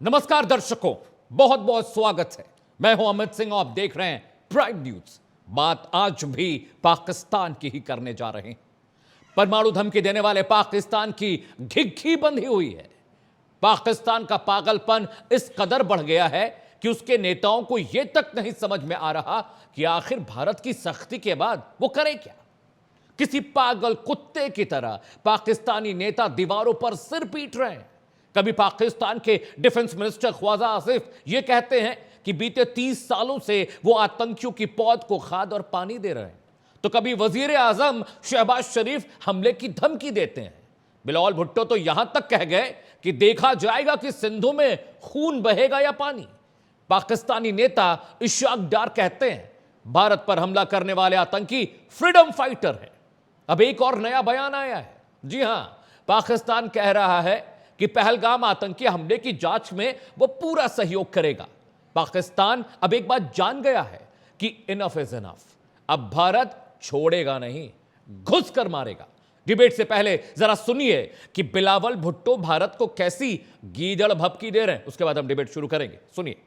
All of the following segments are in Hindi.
नमस्कार दर्शकों, बहुत बहुत स्वागत है। मैं हूं अमित सिंह और आप देख रहे हैं प्राइम न्यूज। बात आज भी पाकिस्तान की ही करने जा रहे हैं। परमाणु धमकी देने वाले पाकिस्तान की घिघी बंधी हुई है। पाकिस्तान का पागलपन इस कदर बढ़ गया है कि उसके नेताओं को यह तक नहीं समझ में आ रहा कि आखिर भारत की सख्ती के बाद वो करे क्या। किसी पागल कुत्ते की तरह पाकिस्तानी नेता दीवारों पर सिर पीट रहे हैं। कभी पाकिस्तान के डिफेंस मिनिस्टर ख्वाजा आसिफ ये कहते हैं कि बीते 30 सालों से वो आतंकियों की पौध को खाद और पानी दे रहे हैं, तो कभी वजीर आजम शहबाज शरीफ हमले की धमकी देते हैं। बिलावल भुट्टो तो यहां तक कह गए कि देखा जाएगा कि सिंधु में खून बहेगा या पानी। पाकिस्तानी नेता इशाक डार कहते हैं भारत पर हमला करने वाले आतंकी फ्रीडम फाइटर हैं। अब एक और नया बयान आया है। जी हां, पाकिस्तान कह रहा है कि पहलगाम आतंकी हमले की जांच में वो पूरा सहयोग करेगा। पाकिस्तान अब एक बात जान गया है कि इनफ इज इनफ। अब भारत छोड़ेगा नहीं, घुस कर मारेगा। डिबेट से पहले जरा सुनिए कि बिलावल भुट्टो भारत को कैसी गीदड़ भभकी दे रहे हैं, उसके बाद हम डिबेट शुरू करेंगे। सुनिए।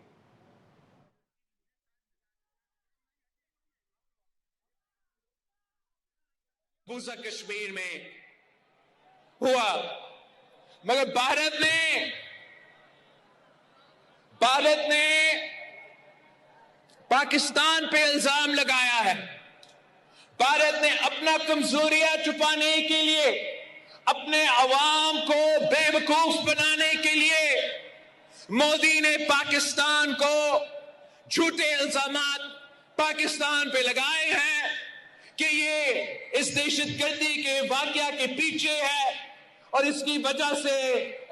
पूसा कश्मीर में हुआ, मगर भारत ने पाकिस्तान पे इल्जाम लगाया है। भारत ने अपना कमजोरियां छुपाने के लिए, अपने अवाम को बेवकूफ बनाने के लिए मोदी ने पाकिस्तान को झूठे इल्जामात पाकिस्तान पे लगाए हैं कि ये इस दहशतगर्दी के वाकया के पीछे है, और इसकी वजह से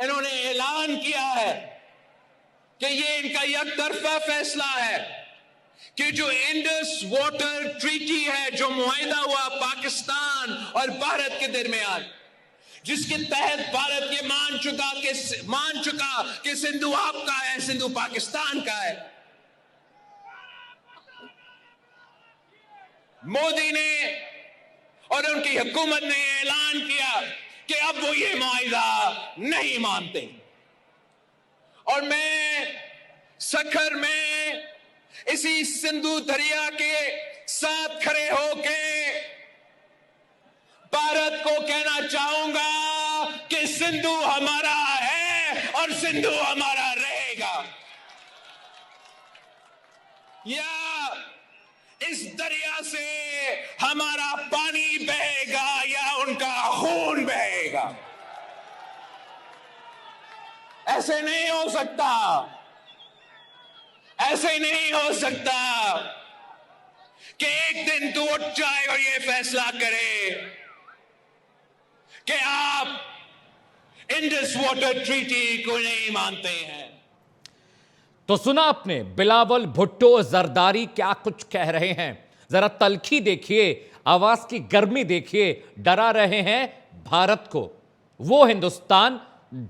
इन्होंने ऐलान किया है कि ये इनका एकतरफा फैसला है कि जो इंडस वाटर ट्रीटी है, जो मुआहिदा हुआ पाकिस्तान और भारत के दरमियान, जिसके तहत भारत ये मान चुका कि सिंधु आपका है, सिंधु पाकिस्तान का है। मोदी ने और उनकी हुकूमत ने ऐलान किया कि अब वो ये मुआहिदा नहीं मानते। और मैं सखर में इसी सिंधु दरिया के साथ खड़े होके भारत को कहना चाहूंगा कि सिंधु हमारा है और सिंधु हमारा रहेगा। या इस दरिया से हमारा पानी बहेगा या उनका खून बहेगा। ऐसे नहीं हो सकता, ऐसे नहीं हो सकता कि एक दिन तू उठ जाए और ये फैसला करे कि आप इंडस वाटर ट्रीटी को नहीं मानते हैं। तो सुना आपने बिलावल भुट्टो जरदारी क्या कुछ कह रहे हैं। जरा तलखी देखिए, आवाज की गर्मी देखिए। डरा रहे हैं भारत को। वो हिंदुस्तान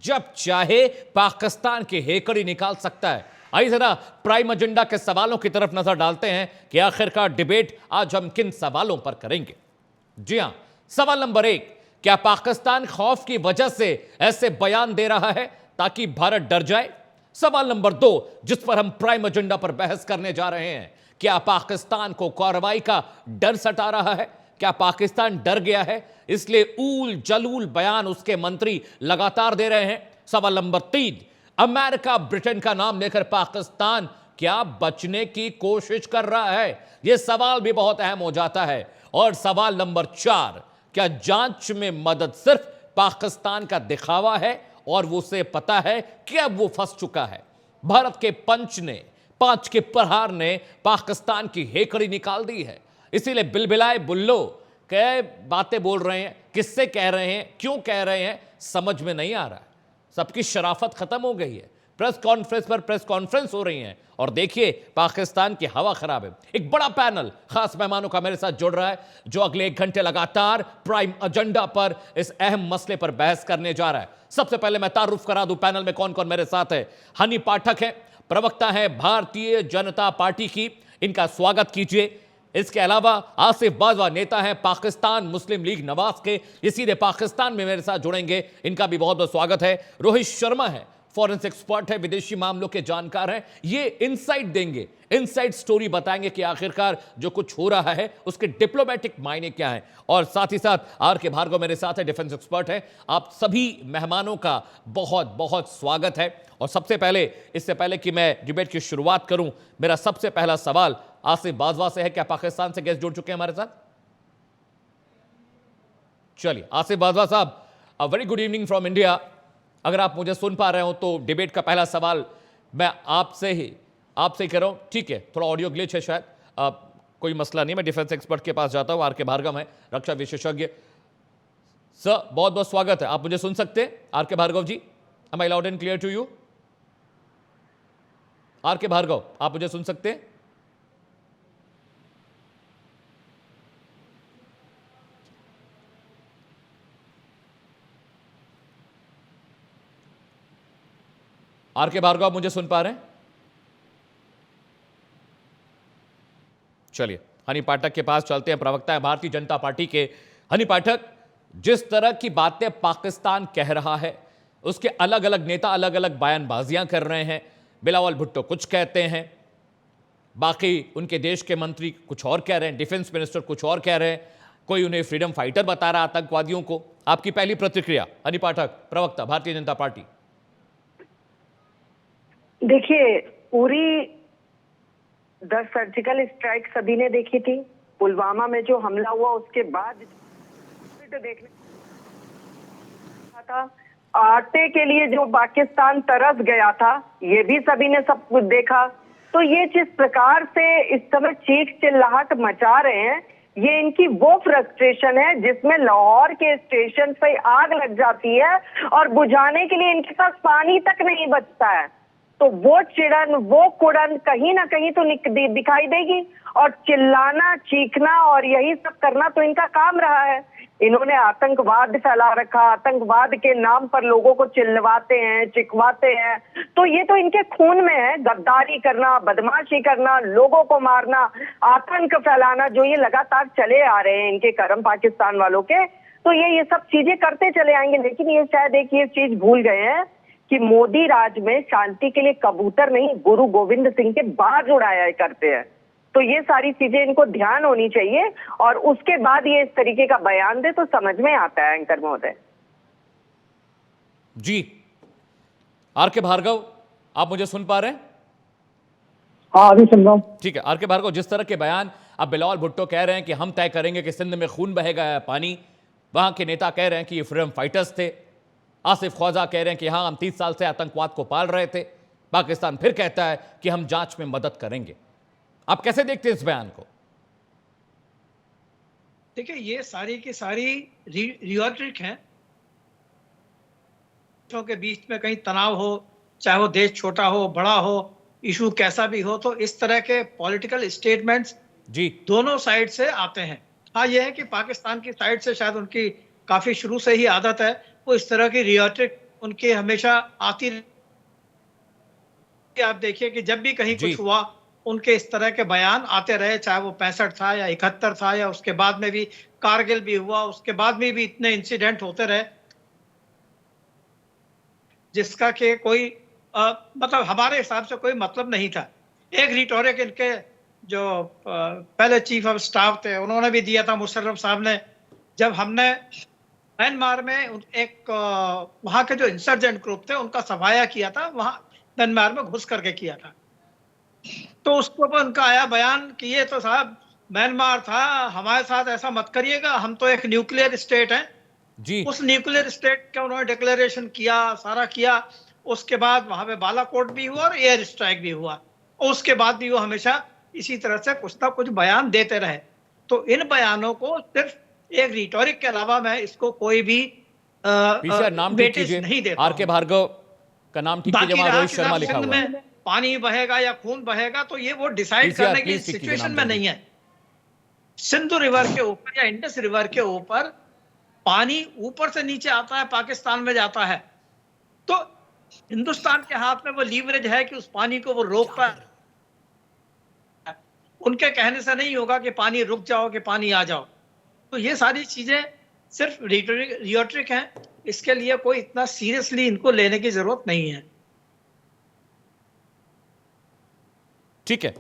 जब चाहे पाकिस्तान की हेकड़ी निकाल सकता है। आइए जरा प्राइम एजेंडा के सवालों की तरफ नजर डालते हैं कि आखिरकार डिबेट आज हम किन सवालों पर करेंगे। जी हां, सवाल नंबर 1, क्या पाकिस्तान खौफ की वजह से ऐसे बयान दे रहा है ताकि भारत डर जाए? सवाल नंबर 2, जिस पर हम प्राइम एजेंडा पर बहस करने जा रहे हैं, क्या पाकिस्तान को कार्रवाई का डर सता रहा है? क्या पाकिस्तान डर गया है इसलिए ऊल जलूल बयान उसके मंत्री लगातार दे रहे हैं? सवाल नंबर 3, अमेरिका ब्रिटेन का नाम लेकर पाकिस्तान क्या बचने की कोशिश कर रहा है? यह सवाल भी बहुत अहम हो जाता है। और सवाल नंबर 4, क्या जांच में मदद सिर्फ पाकिस्तान का दिखावा है और वो उसे पता है कि अब वो फंस चुका है? भारत के पांच के प्रहार ने पाकिस्तान की हेकड़ी निकाल दी है। इसीलिए बिलबिलाए बुल्लो क्या बातें बोल रहे हैं, किससे कह रहे हैं, क्यों कह रहे हैं, समझ में नहीं आ रहा है। सबकी शराफत खत्म हो गई है। प्रेस कॉन्फ्रेंस पर प्रेस कॉन्फ्रेंस हो रही हैं और देखिए पाकिस्तान की हवा खराब है। एक बड़ा पैनल खास मेहमानों का मेरे साथ जुड़ रहा है जो अगले 1 घंटे लगातार प्राइम एजेंडा पर इस अहम मसले पर बहस करने जा रहा है। सबसे पहले मैं तारुफ करा दूं पैनल में कौन कौन मेरे साथ है। हनी पाठक है, प्रवक्ता है भारतीय जनता पार्टी की, इनका स्वागत कीजिए। इसके अलावा आसिफ बाजवा नेता हैं पाकिस्तान मुस्लिम लीग नवाज के, ये सीधे पाकिस्तान में मेरे साथ जुड़ेंगे, इनका भी बहुत बहुत स्वागत है। रोहित शर्मा है फॉरेंसिक एक्सपर्ट है, विदेशी मामलों के जानकार हैं। ये इनसाइट देंगे, इनसाइड स्टोरी बताएंगे कि आखिरकार जो कुछ हो रहा है उसके डिप्लोमेटिक मायने क्या है। और साथ ही साथ आर के भार्गव मेरे साथ है, डिफेंस एक्सपर्ट है। आप सभी मेहमानों का बहुत बहुत स्वागत है। और सबसे पहले, इससे पहले कि मैं डिबेट की शुरुआत करूं, मेरा सबसे पहला सवाल आसिफ बाजवा से है। क्या पाकिस्तान से गेस्ट जुड़ चुके हैं हमारे साथ? चलिए आसिफ बाजवा साहब, a very good evening from India. अगर आप मुझे सुन पा रहे हो तो डिबेट का पहला सवाल मैं आपसे ही कर रहा हूं। ठीक है, थोड़ा ऑडियो ग्लिच है शायद, कोई मसला नहीं। मैं डिफेंस एक्सपर्ट के पास जाता हूं, आर के भार्गव है, रक्षा विशेषज्ञ। सर बहुत बहुत स्वागत है। आप मुझे सुन सकते हैं R K Bhargava ji? Am I loud and clear to you? R K Bhargava, आप मुझे सुन सकते हैं? आर के भार्गव, आप मुझे सुन पा रहे हैं? चलिए हनी पाठक के पास चलते हैं, प्रवक्ता है भारतीय जनता पार्टी के। हनी पाठक, जिस तरह की बातें पाकिस्तान कह रहा है, उसके अलग अलग नेता अलग अलग बयानबाजियां कर रहे हैं। बिलावल भुट्टो कुछ कहते हैं, बाकी उनके देश के मंत्री कुछ और कह रहे हैं, डिफेंस मिनिस्टर कुछ और कह रहे हैं, कोई उन्हें फ्रीडम फाइटर बता रहा है, आतंकवादियों को। आपकी पहली प्रतिक्रिया, हनी पाठक, प्रवक्ता भारतीय जनता पार्टी। देखिए, पूरी 10 सर्जिकल स्ट्राइक सभी ने देखी थी। पुलवामा में जो हमला हुआ उसके बाद देखने था, आटे के लिए जो पाकिस्तान तरस गया था, ये भी सभी ने सब कुछ देखा। तो ये जिस प्रकार से इस समय चीख चिल्लाहट मचा रहे हैं, ये इनकी वो फ्रस्ट्रेशन है जिसमें लाहौर के स्टेशन पे आग लग जाती है और बुझाने के लिए इनके पास पानी तक नहीं बचता है। तो वो चिड़न, वो कुड़न कहीं ना कहीं तो दिखाई देगी। और चिल्लाना, चीखना और यही सब करना तो इनका काम रहा है। इन्होंने आतंकवाद फैला रखा, आतंकवाद के नाम पर लोगों को चिल्लवाते हैं, चिखवाते हैं। तो ये तो इनके खून में है। गद्दारी करना, बदमाशी करना, लोगों को मारना, आतंक फैलाना, जो ये लगातार चले आ रहे हैं इनके कर्म पाकिस्तान वालों के, तो ये सब चीजें करते चले आएंगे। लेकिन ये शायद एक ये चीज भूल गए हैं कि मोदी राज में शांति के लिए कबूतर नहीं, गुरु गोविंद सिंह के बाज उड़ाया करते हैं। तो ये सारी चीजें इनको ध्यान होनी चाहिए और उसके बाद ये इस तरीके का बयान दे तो समझ में आता है। एंकर महोदय जी, आर के भार्गव, आप मुझे सुन पा रहे हैं? हाँ, अभी सुन रहा हूं। ठीक है, आर के भार्गव, जिस तरह के बयान अब बिलावल भुट्टो कह रहे हैं कि हम तय करेंगे कि सिंध में खून बहेगा या पानी, वहां के नेता कह रहे हैं कि ये फ्रीडम फाइटर्स थे, आसिफ ख्वाजा कह रहे हैं कि हाँ हम 30 साल से आतंकवाद को पाल रहे थे, पाकिस्तान फिर कहता है कि हम जांच में मदद करेंगे। आप कैसे देखते हैं इस बयान को? देखिए, ये सारी की सारी रियोट्रिक हैं के बीच में कहीं तनाव हो, चाहे वो देश छोटा हो, बड़ा हो, इशू कैसा भी हो, तो इस तरह के पॉलिटिकल स्टेटमेंट्स जी दोनों साइड से आते हैं। हाँ, ये है कि पाकिस्तान की साइड से शायद उनकी काफी शुरू से ही आदत है, वो इस तरह की रियोट्रिक उनके हमेशा आती। आप देखिए कि जब भी कहीं कुछ हुआ, उनके इस तरह के बयान आते रहे, चाहे वो 65 था या 71 था या उसके बाद में भी कारगिल भी हुआ, उसके बाद में भी इतने इंसिडेंट होते रहे जिसका कि कोई मतलब हमारे हिसाब से कोई मतलब नहीं था। एक रिटोरिक इनके जो पहले चीफ ऑफ स्टाफ थे उन्होंने भी दिया था, मुशर्रफ साहब ने, जब हमने म्यांमार में एक वहां के जो इंसर्जेंट ग्रुप थे उनका सफाया किया था, वहां म्यांमार में घुस करके किया था, तो उसके ऊपर उनका आया बयान कि ये तो साहब म्यांमार था, हमारे साथ ऐसा मत करिएगा, हम तो एक न्यूक्लियर स्टेट हैं जी। उस न्यूक्लियर स्टेट का उन्होंने डिक्लेरेशन किया, सारा किया। उसके बाद वहां पे बालाकोट भी हुआ और एयर स्ट्राइक भी हुआ, और उसके बाद भी वो हमेशा इसी तरह से कुछ ना कुछ बयान देते रहे। तो इन बयानों को सिर्फ एक रिटोरिक के अलावा मैं इसको कोई भी नाम नहीं देता। आर के भार्गव का नाम ठीक कीजिए, रोहित शर्मा लिखा हुआ है। पानी बहेगा या खून बहेगा तो ये वो डिसाइड करने की सिचुएशन में नहीं है। सिंधु रिवर के ऊपर या इंडस रिवर के ऊपर पानी ऊपर से नीचे आता है, पाकिस्तान में जाता है, तो हिंदुस्तान के हाथ में वो लीवरेज है कि उस पानी को वो रोकता है। उनके कहने से नहीं होगा कि पानी रुक जाओ, कि पानी आ जाओ। तो ये सारी चीजें सिर्फ रियोट्रिक हैं, इसके लिए कोई इतना सीरियसली इनको लेने की जरूरत नहीं है। ठीक है,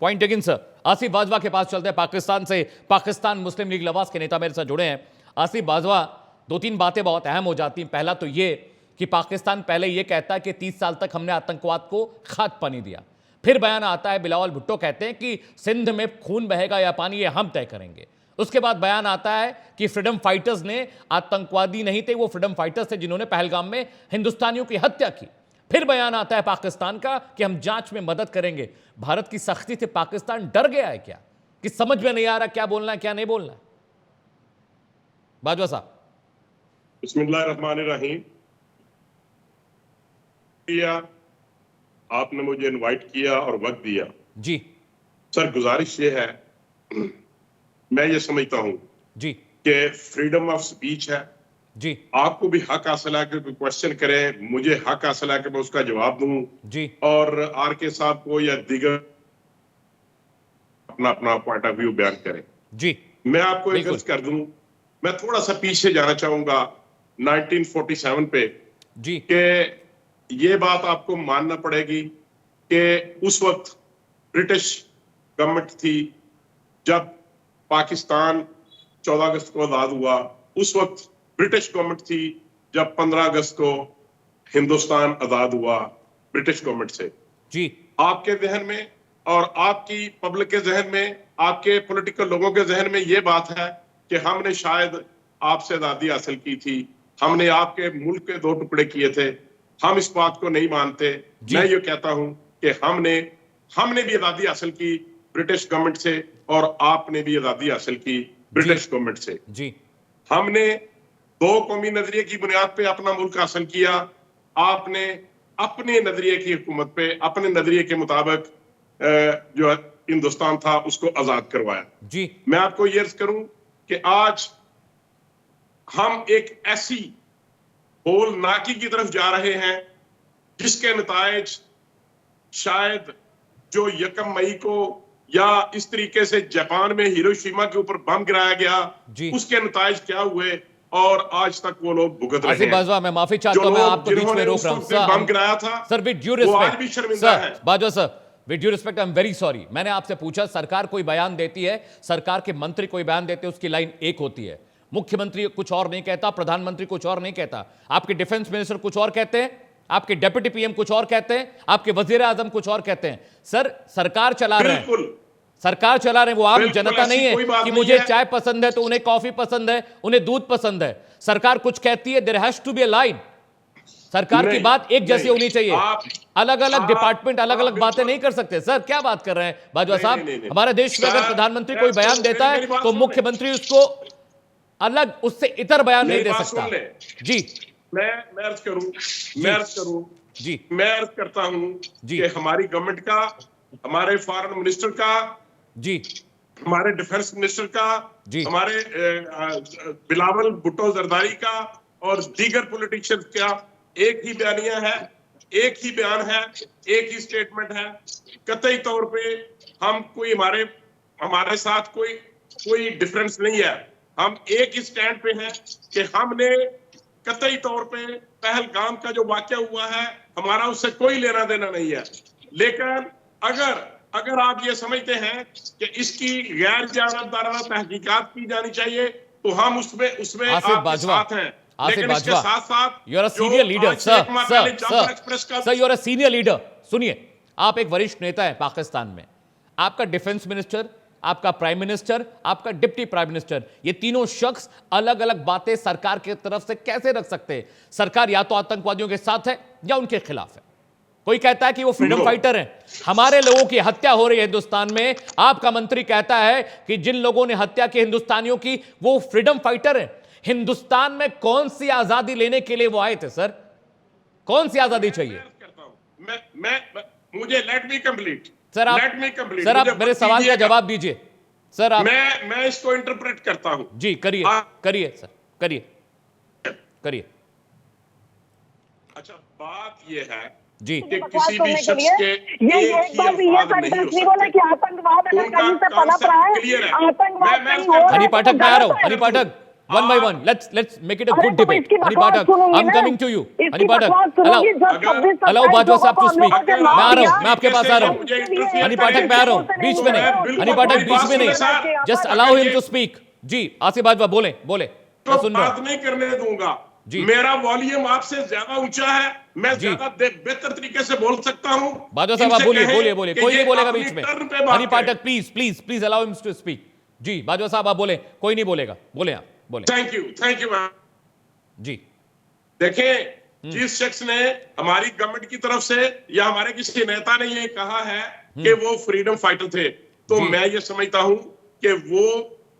point taken sir. Asif Bajwa के पास चलते हैं, पाकिस्तान से। पाकिस्तान मुस्लिम लीग लवास के नेता मेरे साथ जुड़े हैं। आसिफ बाजवा, दो तीन बातें बहुत अहम हो जाती हैं। पहला तो ये कि पाकिस्तान पहले ये कहता है कि 30 साल तक हमने आतंकवाद को खाद पानी दिया, फिर बयान आता है, बिलावल भुट्टो कहते हैं कि सिंध में खून बहेगा या पानी ये हम तय करेंगे। उसके बाद बयान आता है कि फ्रीडम फाइटर्स ने, आतंकवादी नहीं थे वो, फ्रीडम फाइटर्स थे जिन्होंने पहलगाम में हिंदुस्तानियों की हत्या की। फिर बयान आता है पाकिस्तान का कि हम जांच में मदद करेंगे। भारत की सख्ती से पाकिस्तान डर गया है क्या, कि समझ में नहीं आ रहा क्या बोलना है क्या नहीं बोलना है? बाजवा साहब। बिस्मिल्लाहिर्रहमानिर्रहीम। आपने मुझे इनवाइट किया और वक्त दिया जी। सर, गुजारिश ये है, मैं ये समझता हूं जी कि फ्रीडम ऑफ स्पीच है जी। आपको भी हक हासिल है कि कोई क्वेश्चन करे, मुझे हक हासिल है कि मैं उसका जवाब दूं जी। और आर के साहब को या दीगर अपना अपना पॉइंट ऑफ व्यू बयान करें जी। मैं आपको एक अर्ज कर दूं, मैं थोड़ा सा पीछे जाना चाहूंगा 1947 पे जी। कि ये बात आपको मानना पड़ेगी कि उस वक्त ब्रिटिश गवर्नमेंट थी जब पाकिस्तान 14 अगस्त को आजाद हुआ, उस वक्त ब्रिटिश गवर्नमेंट थी जब 15 अगस्त को हिंदुस्तान आजाद हुआ ब्रिटिश गवर्नमेंट से जी। आपके जहन में और आपकी पब्लिक के जहन में, आपके पॉलिटिकल लोगों के जहन में ये बात है कि हमने शायद आपसे आजादी हासिल की थी, हमने आपके मुल्क के 2 टुकड़े किए थे, हम इस बात को नहीं मानते। मैं ये कहता हूं कि हमने भी आजादी हासिल की ब्रिटिश गवर्नमेंट से और आपने भी आजादी हासिल की ब्रिटिश गवर्नमेंट से जी। हमने 2 कौमी नजरिए की बुनियाद पे अपना मुल्क हासिल किया, आपने अपने नजरिए की हुकूमत पे, अपने नजरिए के मुताबिक जो हिंदुस्तान था उसको आजाद करवाया जी। मैं आपको ये अर्ज करूं कि आज हम एक ऐसी होल नाकी की तरफ जा रहे हैं जिसके नतायज शायद जो 1 मई को या इस तरीके से जापान में हिरोशिमा के ऊपर बम गिराया गया, उसके नतायज क्या हुए और आज तक वो लोग भुगत रहे हैं। बाजवा, मैं माफी चाहता हूं, मैं आपको बीच में रोक रहा हूं। बम गिराया था सर, विद ड्यू रिस्पेक्ट, आज भी शर्मिंदा है। Bajwa sir, with due respect, I am very sorry. मैंने आपसे पूछा, सरकार कोई बयान देती है, सरकार के मंत्री कोई बयान देते हैं, उसकी लाइन एक होती है, मुख्यमंत्री कुछ और नहीं कहता, प्रधानमंत्री कुछ और नहीं कहता, आपके डिफेंस मिनिस्टर कुछ और कहते हैं, आपके डेप्यूटी पीएम कुछ और कहते हैं, आपके वजीर आजम कुछ और कहते हैं। सर, सरकार चला रहे हैं, सरकार चला रहे हैं, वो आम जनता नहीं है कि मुझे चाय पसंद है तो उन्हें कॉफी पसंद है, उन्हें दूध पसंद है। सरकार कुछ कहती है, there has to be a line. सरकार की बात एक जैसी होनी चाहिए, अलग अलग डिपार्टमेंट अलग अलग बातें नहीं कर सकते। सर, क्या बात कर रहे हैं बाजवा साहब? हमारे देश में अगर प्रधानमंत्री कोई बयान देता है तो मुख्यमंत्री उसको अलग, उससे इतर बयान नहीं दे सकता। जी, मैं अर्ज करूं जी, मैं अर्ज करता हूं जी कि हमारी गवर्नमेंट का, हमारे फॉरेन मिनिस्टर का जी, हमारे डिफेंस मिनिस्टर का जी, हमारे बिलावल भुट्टो जरदारी का और दीगर पॉलिटिशियंस का एक ही बयानिया है, एक ही बयान है, एक ही स्टेटमेंट है। कतई तौर पे हम कोई हमारे साथ कोई डिफरेंस नहीं है, हम एक ही स्टैंड पे हैं कि हमने कतई तौर पे पहलगाम का जो वाकया हुआ है हमारा उससे कोई लेना देना नहीं है। लेकिन अगर आप ये समझते हैं कि इसकी गैर जानबदाराना तहकीकात की जानी चाहिए तो हम उसमें आपके साथ हैं। लेकिन इसके साथ साथ you are a senior leader sir, you are a senior leader. सुनिए, आप एक वरिष्ठ नेता है पाकिस्तान में, आपका डिफेंस मिनिस्टर, आपका प्राइम मिनिस्टर, आपका डिप्टी प्राइम मिनिस्टर, ये तीनों शख्स अलग अलग बातें सरकार की तरफ से कैसे रख सकते हैं? सरकार या तो आतंकवादियों के साथ है या उनके खिलाफ है। कोई कहता है कि वो फ्रीडम फाइटर हैं, हमारे लोगों की हत्या हो रही है हिंदुस्तान में, आपका मंत्री कहता है कि जिन लोगों ने हत्या की हिंदुस्तानियों की वो फ्रीडम फाइटर हैं। हिंदुस्तान में कौन सी आजादी लेने के लिए वो आए थे सर? कौन सी आजादी चाहिए? मुझे लेट मी कंप्लीट सर, आप मेरे सवाल का जवाब दीजिए सर। आप मैं इसको इंटरप्रेट करता हूं। जी, करिए सर, करिए। अच्छा, बात ये है जी कि किसी भी शख्स के एक बार भी ये सेंटेंस नहीं बोला कि आतंकवाद अगर कहीं से पनप रहा है, आतंकवाद हनी पाठक, मैं आ रहा हूं, one by one. Let's make it a अरे good तो debate. इसकी Hani बकवास Pathak, सुनूंगी I'm ना। coming to you. इसकी Hani Pathak, बकवास allow सुनूंगी, जब 26 Bajwa साहब to लोगों को हम speak. लोगों से मैं आ मार रहा हूँ, दिया। मैं आपके पास आ रहा हूँ। मुझे इसके लिए interfere हनी ऐसा पाठक करें। मैं आ रहा मुझसे हूँ, बीच में बोल रहे हो, नहीं। उसकी हनी बकवास पाठक बीच में नहीं। Sir, Just allow him to speak. जी, आसिफ बाजवा बोले, बोले। मैं तो सुन रहा बात हूँ। नहीं करने दूंगा। जी। मेरा वॉल्यूम आपसे ज्यादा ऊंचा है, मैं जी। ज्यादा बेहतर तरीके से बोल सकता हूँ। बाजवा साहब आप इनसे बोलिए, कहें बोलिए, बोलिए। कि कोई ये नहीं बोलेगा अपनी बीच में। टर्न पे बात हनी करें। Pathak please allow him to speak. जी, बाजवा साहब आप बोले, कोई नहीं बोलेगा। बोले आप, बोले। Thank you ma'am. जी। देखें, जिस शख्स ने हमारी गवर्नमेंट की तरफ से या हमारे किसी नेता ने ये कहा है कि वो फ्रीडम फाइटर थे, तो जी। मैं ये समझता हूं कि वो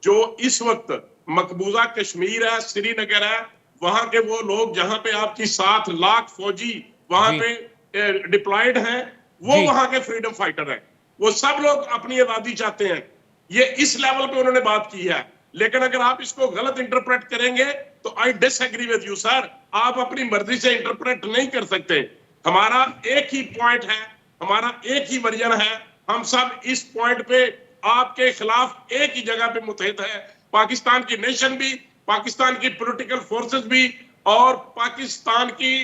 जो इस वक्त मकबूजा कश्मीर है, श्रीनगर है, वहां के वो लोग जहां पे आपकी 7 लाख फौजी वहां जी। पे डिप्लॉयड हैं, वो जी। वहां के फ्रीडम फाइटर हैं। वो सब लोग अपनी आजादी चाहते हैं। ये इस लेवल पे उन्होंने बात की है। लेकिन अगर आप इसको गलत इंटरप्रेट करेंगे तो I disagree with you sir. आप अपनी मर्जी से इंटरप्रेट नहीं कर सकते। हमारा एक ही पॉइंट है, हमारा एक ही वर्जन है। हम सब इस पॉइंट पे आपके खिलाफ एक ही जगह पे मुतहद है। पाकिस्तान की नेशन भी, पाकिस्तान की पॉलिटिकल फोर्सेस भी, और पाकिस्तान की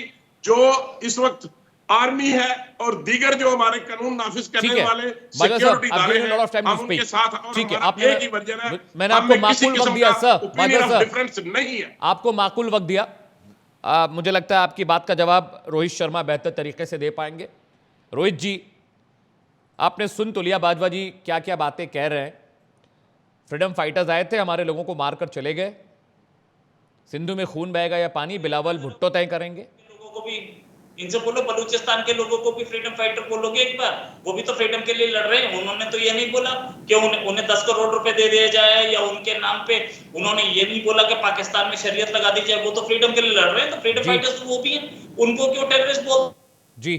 जो इस वक्त आर्मी है और दीगर जो हमारे कानून नाफिज ठीक करने है वाले बाजवा सिक्योरिटी साहब, इदारे I've given a lot of time हैं, to हम उनके speak. साथ और ठीक है, हमारा आपने एक ही वर्जन है। मैंने आपको माकूल वक्त दिया सर। बाजवा सर, डिफरेंस नहीं है। आपको माकूल वक्त दिया। मुझे लगता है आपकी बात का जवाब रोहित शर्मा बेहतर तरीके से दे पाएंगे। रोहित जी, आपने सुन तो लिया बाजवा जी क्या क्या बातें कह रहे हैं। फ्रीडम फाइटर्स आए थे, हमारे लोगों को मारकर चले गए। सिंधु में खून बहेगा या पानी, बिलावल भुट्टो तय करेंगे। लोगों को भी इनसे बोलो, बलूचिस्तान के लोगों को भी फ्रीडम फाइटर बोलोगे एक बार। वो भी तो फ्रीडम के लिए लड़ रहे हैं। उन्होंने तो ये नहीं बोला कि उन्हें 10 करोड़ रुपए दे दिया जाए, या उनके नाम पे उन्होंने ये नहीं बोला कि पाकिस्तान में शरीयत लगा दी जाए। वो तो फ्रीडम के लिए लड़ रहे हैं। तो फ्रीडम फाइटर्स तो वो भी हैं। उनको क्यों टेररिस्ट बोल जी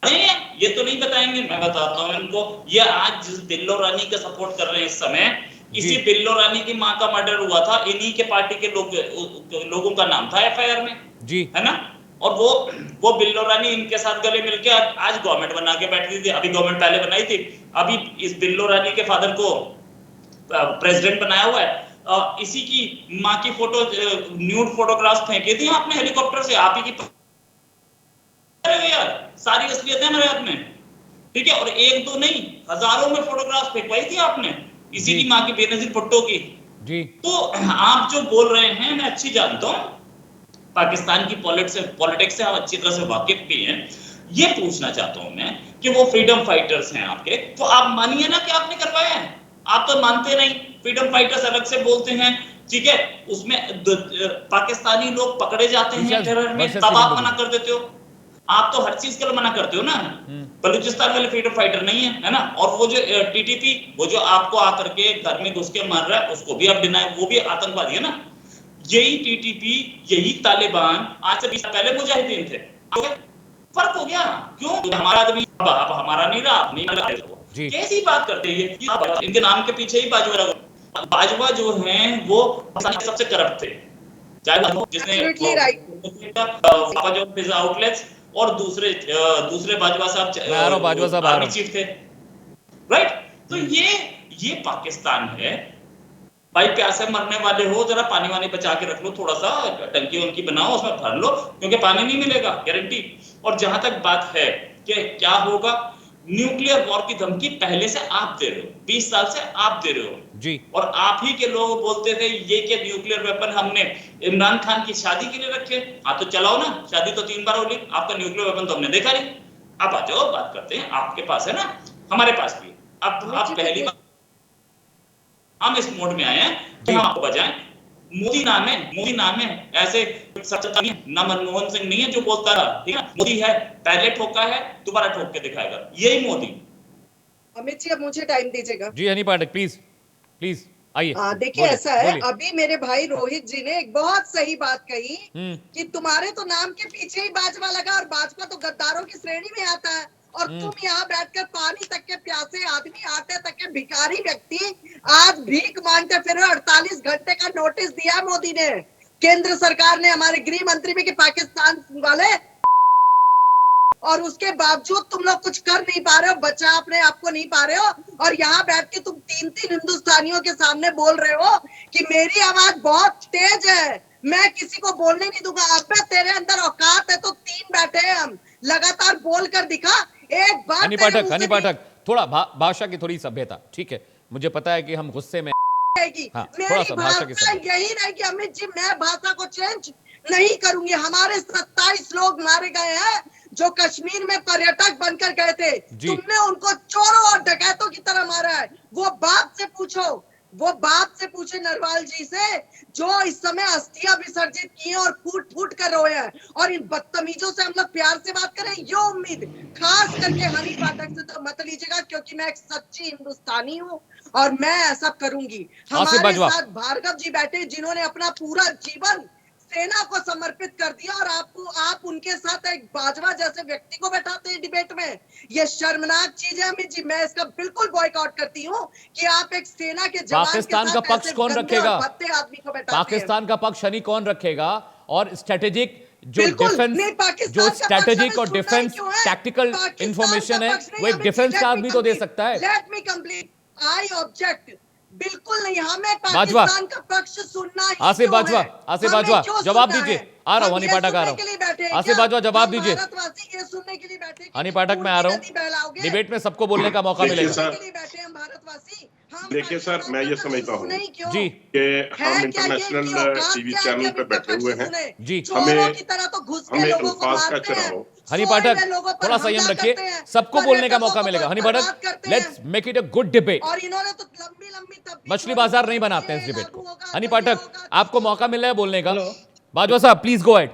नहीं है? ये तो नहीं बताएंगे। मैं बताता हूँ इनको। ये आज जिस बिल्लो रानी का सपोर्ट कर रहे हैं इस समय, इसी बिल्लो रानी की माँ का मर्डर हुआ था, इन्हीं के पार्टी के लोगों का नाम था एफआईआर में, जी, है ना। और वो बिल्लो रानी इनके साथ गले मिलके आज गवर्नमेंट बना के बैठी थी। अभी गवर्नमेंट पहले बनाई थी, अभी इस बिल्लो रानी के फादर को प्रेसिडेंट बनाया हुआ है। इसी की माँ की फोटो, न्यूड फोटोग्राफ्स फेंके थी आपने हेलीकॉप्टर से। आप ही की यार, सारी असलियत है मेरे हाथ में, ठीक है। और एक दो नहीं, हजारों में फोटोग्राफ्स फेंकवाई थी आपने इसी की माँ की, बेनजीर भुट्टो की जी। तो आप जो बोल रहे हैं मैं अच्छी जानता हूं, पाकिस्तान की पॉलिटिक्स से आप अच्छी तरह से वाकिफ भी हैं। ये पूछना चाहता हूं मैं कि वो फ्रीडम फाइटर्स हैं आपके, तो आप मानिए ना कि आपने करवाया है। आप तो मानते नहीं। फ्रीडम फाइटर्स अलग से बोलते हैं, ठीक है, उसमें पाकिस्तानी लोग पकड़े जाते हैं टेरर में, तब आप मना कर देते हो। आप तो हर चीज के लिए मना करते हो ना। बलूचिस्तान वाले फ्रीडम फाइटर नहीं है ना। और वो जो टीटीपी, वो जो आपको आकर के घर में घुस के मार रहा है, उसको भी आप डिनाई, वो भी आतंकवादी है ना। यही टीटीपी, यही तालिबान आज से 20 साल पहले मुजाहिदीन थे। फर्क हो गया क्यों? हमारा आदमी अब हमारा नहीं रहा, आप नहीं रहा। कैसी बात करते हैं? इनके नाम के पीछे ही बाजवा जो हैं वो सबसे करप्ट थे। चाहे जिसने आउटलेट्स और दूसरे बाजवा साहब आर्मी चीफ थे, राइट। तो ये पाकिस्तान है भाई। प्यासे मरने वाले हो, जरा पानी वानी बचा के रख लो, थोड़ा सा टंकी उनकी बनाओ, उसमें भर लो, क्योंकि पानी नहीं मिलेगा गारंटी। और जहां तक बात है कि क्या होगा, न्यूक्लियर वॉर की धमकी पहले से आप दे रहे हो, 20 साल से आप दे रहे हो जी। और आप ही के लोग बोलते थे ये कि न्यूक्लियर वेपन हमने इमरान खान की शादी के लिए रखे। आप तो चलाओ ना, शादी तो 3 बार होगी, आपका न्यूक्लियर वेपन तो हमने देखा नहीं। आप आ जाओ, बात करते हैं। आपके पास है ना, हमारे पास भी। अब आप पहली बार हम इस मोड में आए हैं कि हम आपको बजाएं। मोदी नाम है, ऐसे सच्चा नहीं है ना। मनमोहन सिंह नहीं है जो बोलता रहा, ठीक है। मोदी है, पहले ठोका है, दोबारा ठोक के दिखाएगा, यही मोदी। अमित जी, अब मुझे टाइम दीजिएगा जी। हनी पाठक प्लीज आइए। देखिए, ऐसा है, अभी मेरे भाई रोहित जी ने एक बहुत सही बात कही कि तुम्हारे तो नाम के पीछे ही बाजवा लगा, और बाजवा तो गद्दारों की श्रेणी में आता है। और तुम यहाँ बैठकर पानी तक के प्यासे आदमी, आटे तक के भिखारी व्यक्ति आज भीख मांगते फिर 48 घंटे का नोटिस दिया मोदी ने, केंद्र सरकार ने, हमारे गृह मंत्री भी, कि पाकिस्तान वाले और उसके बावजूद तुम लोग कुछ कर नहीं पा रहे हो, बचा अपने आप को नहीं पा रहे हो, और यहाँ बैठ के तुम 3-3 हिंदुस्तानियों के सामने बोल रहे हो कि मेरी आवाज बहुत तेज है, मैं किसी को बोलने नहीं दूंगा। अबे तेरे अंदर औकात है तो 3 बैठे हैं हम, लगातार बोल कर दिखा एक बार। हनी पाठक थोड़ा भाषा की थोड़ी सभ्यता, ठीक है, मुझे पता है कि हम गुस्से में हाँ, थोड़ा सा भाषा की सभ्यता यही रहेगी अमित जी, मैं भाषा को चेंज नहीं करूंगी। हमारे 27 लोग मारे गए हैं जो कश्मीर में पर्यटक बनकर गए थे, तुमने उनको चोरों और डकैतों की तरह मारा है। वो बाप से पूछे नरवाल जी से, जो इस समय अस्थियां विसर्जित किए और फूट फूट कर रोए हैं। और इन बदतमीजों से हम लोग प्यार से बात करें, ये उम्मीद खास करके हनी पाठक से तो मत लीजिएगा, क्योंकि मैं एक सच्ची हिंदुस्तानी हूँ और मैं ऐसा करूंगी। हमारे साथ भार्गव जी बैठे जिन्होंने अपना पूरा जीवन सेना को समर्पित कर दिया, और आप उनके साथ एक बाजवा जैसे व्यक्ति को बैठाते हैं डिबेट में। ये शर्मनाक चीज है अमित जी, मैं इसका बिल्कुल बॉयकॉट करती हूँ कि आप एक सेना के जवान पाकिस्तान का पक्ष कौन रखेगा? आदमी को बैठाते पाकिस्तान का पक्ष हनी कौन रखेगा? और स्ट्रेटेजिक जो डिफेंस, जो स्ट्रेटेजिक और डिफेंस टैक्टिकल इंफॉर्मेशन है, वो एक डिफेंस का आदमी तो दे सकता है। Let me complete, I object. बिल्कुल नहीं, हमें पाकिस्तान का पक्ष सुनना ही आसिफ बाजवा जवाब दीजिए। आ रहा हूँ, हनी पाठक आ रहा हूँ। आसिफ बाजवा जवाब दीजिए। ये सुनने के लिए बैठे, हनी पाठक मैं आ रहा हूँ, डिबेट में सबको बोलने का मौका मिलेगा। देखिए सर, मैं ये समझता हूँ जी कि हम इंटरनेशनल टीवी चैनल पे बैठे हुए हैं जी, हमें अल्फाज का चुनाव। हनी पाठक थोड़ा संयम रखिए, सबको बोलने का मौका मिलेगा। Honey Pathak let's make it a good debate. और इन्होंने तो लंबी मछली बाजार नहीं बनाते हैं इस डिबेट को। हनी पाठक आपको मौका मिल रहा है बोलने का। बाजवा साहब प्लीज गो अहेड।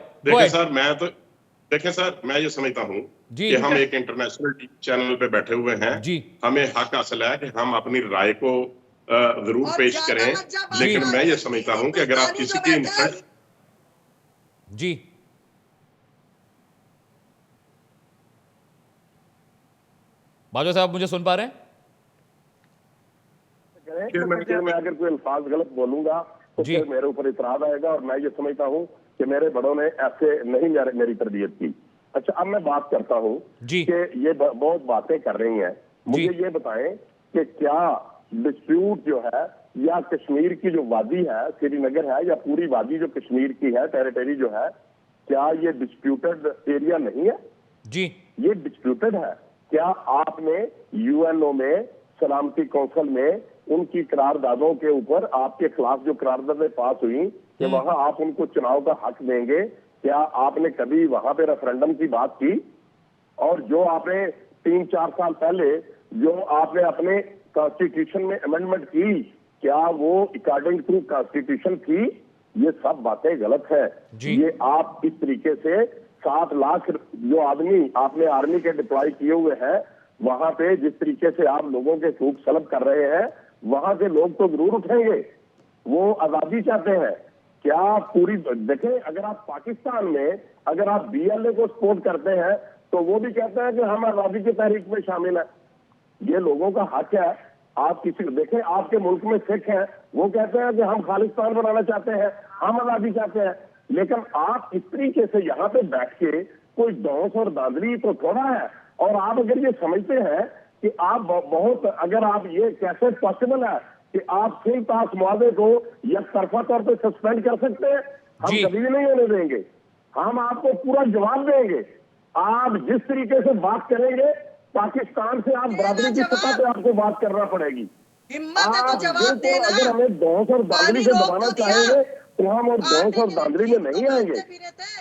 देखिए सर, मैं ये समझता हूँ कि हम एक इंटरनेशनल टीवी चैनल पे बैठे हुए हैं जी, हमें हक हासिल है कि हम अपनी राय को जरूर पेश करें, लेकिन मैं ये समझता हूँ कि अगर आप किसी की इंसल्ट जी बाजवा साहब मुझे सुन पा रहे हैं? मैं अगर कोई अल्फाज गलत बोलूंगा तो फिर मेरे ऊपर इतराज आएगा, और मैं ये समझता हूँ कि मेरे बड़ों ने ऐसे नहीं मेरी तरबियत की। अच्छा, अब मैं बात करता हूँ कि ये बहुत बातें कर रही हैं, मुझे ये बताएं कि क्या डिस्प्यूट जो है, या कश्मीर की जो वादी है, श्रीनगर है, या पूरी वादी जो कश्मीर की है, टेरिटरी जो है, क्या ये डिस्प्यूटेड एरिया नहीं है? जी, ये डिस्प्यूटेड है। क्या आपने यूएनओ में, सलामती कौंसिल में उनकी करारदादों के ऊपर आपके खिलाफ जो करारदादें पास हुई कि वहां आप उनको चुनाव का हक देंगे, क्या आपने कभी वहां पे रेफरेंडम की बात की? और जो आपने 3-4 साल पहले जो आपने अपने कॉन्स्टिट्यूशन में अमेंडमेंट की, क्या वो अकॉर्डिंग टू कॉन्स्टिट्यूशन थी? ये सब बातें गलत है। ये आप इस तरीके से 7 लाख जो आदमी आपने आर्मी के डिप्लॉय किए हुए हैं, वहां पे जिस तरीके से आप लोगों के सूख सलब कर रहे हैं, वहां के लोग तो जरूर उठेंगे, वो आजादी चाहते हैं। क्या पूरी देखें, अगर आप पाकिस्तान में अगर आप बीएलए को सपोर्ट करते हैं तो वो भी कहते हैं कि हम आजादी की तहरीक में शामिल है। ये लोगों का हक है। आप किसी देखें, आपके मुल्क में सिख हैं, वो कहते हैं कि हम खालिस्तान बनाना चाहते हैं, हम आजादी चाहते हैं। लेकिन आप इस तरीके से यहाँ पे बैठ के कोई दौस और दादरी तो थोड़ा है। और आप अगर ये समझते हैं कि आप बहुत, अगर आप ये कैसे पॉसिबल है कि आप सिंध पास मुआवजे को यकतरफा तौर पे सस्पेंड कर सकते हैं? हम कभी भी नहीं होने देंगे। हम आपको पूरा जवाब देंगे। आप जिस तरीके से बात करेंगे, पाकिस्तान से आप बराबरी की सतह पे आपको बात करना पड़ेगी। अगर हमें दौस और दादरी से दबाना चाहेंगे तो हम और दौस और दादरी में नहीं आएंगे।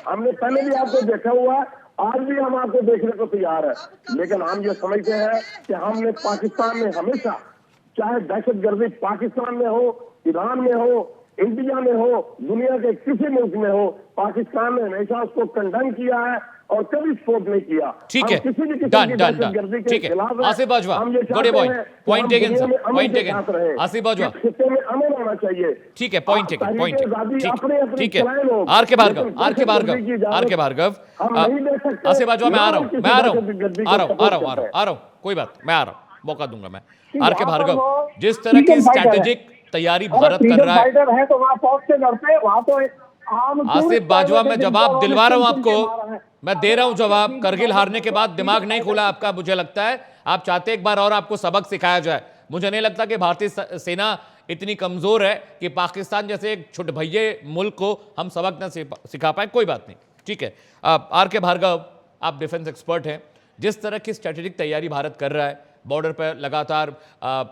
हमने पहले भी आपको देखा हुआ है, आज भी हम आपको देखने को तैयार है। लेकिन हम ये समझते हैं कि हमने पाकिस्तान में हमेशा, चाहे दहशतगर्दी पाकिस्तान में हो, ईरान में हो, इंडिया में हो, दुनिया के किसी मुल्क में हो, पाकिस्तान ने हमेशा उसको कंडेम किया है और कभी सपोर्ट नहीं किया। ठीक है, डन। ठीक है, Asif Bajwa, point taken sir, point taken. Asif Bajwa, खित्ते में अमन होना चाहिए। ठीक है, पॉइंट टेकन, पॉइंट ठीक है। आर के भार्गव, आसिफ बाजवा, मैं आ रहा हूँ, कोई बात, मैं आ रहा हूँ, मौका दूंगा मैं। आर के भार्गव, जिस तरह की स्ट्रैटेजिक तैयारी भारत कर रहा है, तो वहाँ फौज से लड़ते हैं, वहाँ तो आसिफ बाजवा, मैं जवाब दिलवा रहा हूँ आपको। मैं दे रहा हूं जवाब। करगिल हारने के बाद दिमाग नहीं खुला आपका, मुझे लगता है आप चाहते एक बार और आपको सबक सिखाया जाए। मुझे नहीं लगता कि भारतीय सेना इतनी कमजोर है कि पाकिस्तान जैसे एक छुटभैये मुल्क को हम सबक न सिखा पाए। कोई बात नहीं, ठीक है। आर के भार्गव, आप डिफेंस एक्सपर्ट हैं। जिस तरह की स्ट्रेटेजिक तैयारी भारत कर रहा है, बॉर्डर पर लगातार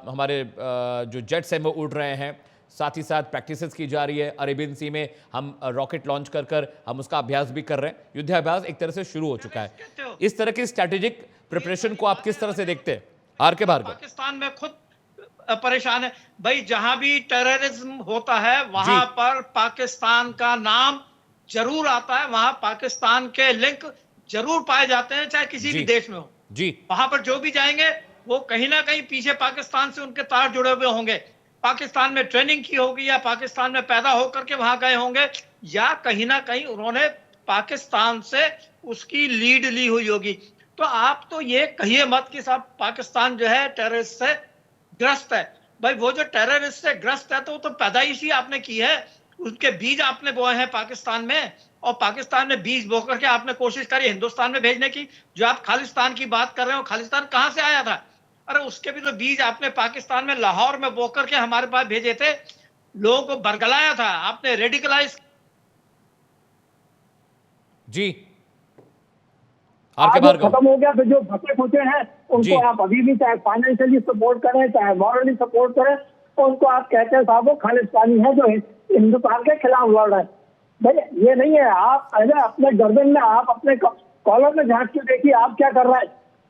हमारे जो जेट्स हैं वो उड़ रहे हैं, साथ ही साथ प्रैक्टिसेस की जा रही है। अरेबियन सी में हम रॉकेट लॉन्च कर हम उसका अभ्यास भी कर रहे हैं। युद्धाभ्यास एक तरह से शुरू हो चुका है। इस तरह की स्ट्रेटेजिक प्रिपरेशन को आप किस तरह से देखते हैं आर के भार्गव? पाकिस्तान में खुद परेशान है भाई। जहां भी टेररिज्म होता है वहां पर पाकिस्तान का नाम जरूर आता है, वहां पाकिस्तान के लिंक जरूर पाए जाते हैं, चाहे किसी भी देश में हो जी। वहां पर जो भी जाएंगे वो कहीं ना कहीं पीछे पाकिस्तान से उनके तार जुड़े हुए होंगे। पाकिस्तान में ट्रेनिंग की होगी या पाकिस्तान में पैदा होकर के वहां गए होंगे, या कहीं ना कहीं उन्होंने पाकिस्तान से उसकी लीड ली हुई होगी। तो आप तो ये कहिए मत कि साहब पाकिस्तान जो है टेररिस्ट से ग्रस्त है। भाई वो जो टेररिस्ट से ग्रस्त है तो वो तो पैदाइश ही आपने की है, उसके बीज आपने बोए हैं पाकिस्तान में, और पाकिस्तान में बीज बो करके आपने कोशिश करी हिंदुस्तान में भेजने की। जो आप खालिस्तान की बात कर रहे हो, खालिस्तान कहां से आया था? अरे उसके भी तो बीज आपने पाकिस्तान में लाहौर में बो करके हमारे पास भेजे थे, लोगों को बरगलाया था आपने, radicalise. Ji are K Bhargava, खत्म हो गया तो जो फंसे फूटे हैं उनको आप अभी भी चाहे फाइनेंशियली सपोर्ट करें चाहे मॉरली सपोर्ट करें, तो उनको आप कहते हैं साहब वो खालिस्तानी है जो हिंदुस्तान के खिलाफ लड़ रहे हैं। भाई ये नहीं है। आप पहले अपने गर्दन में, आप अपने कॉलर में झांक के देखिए आप क्या कर रहा है,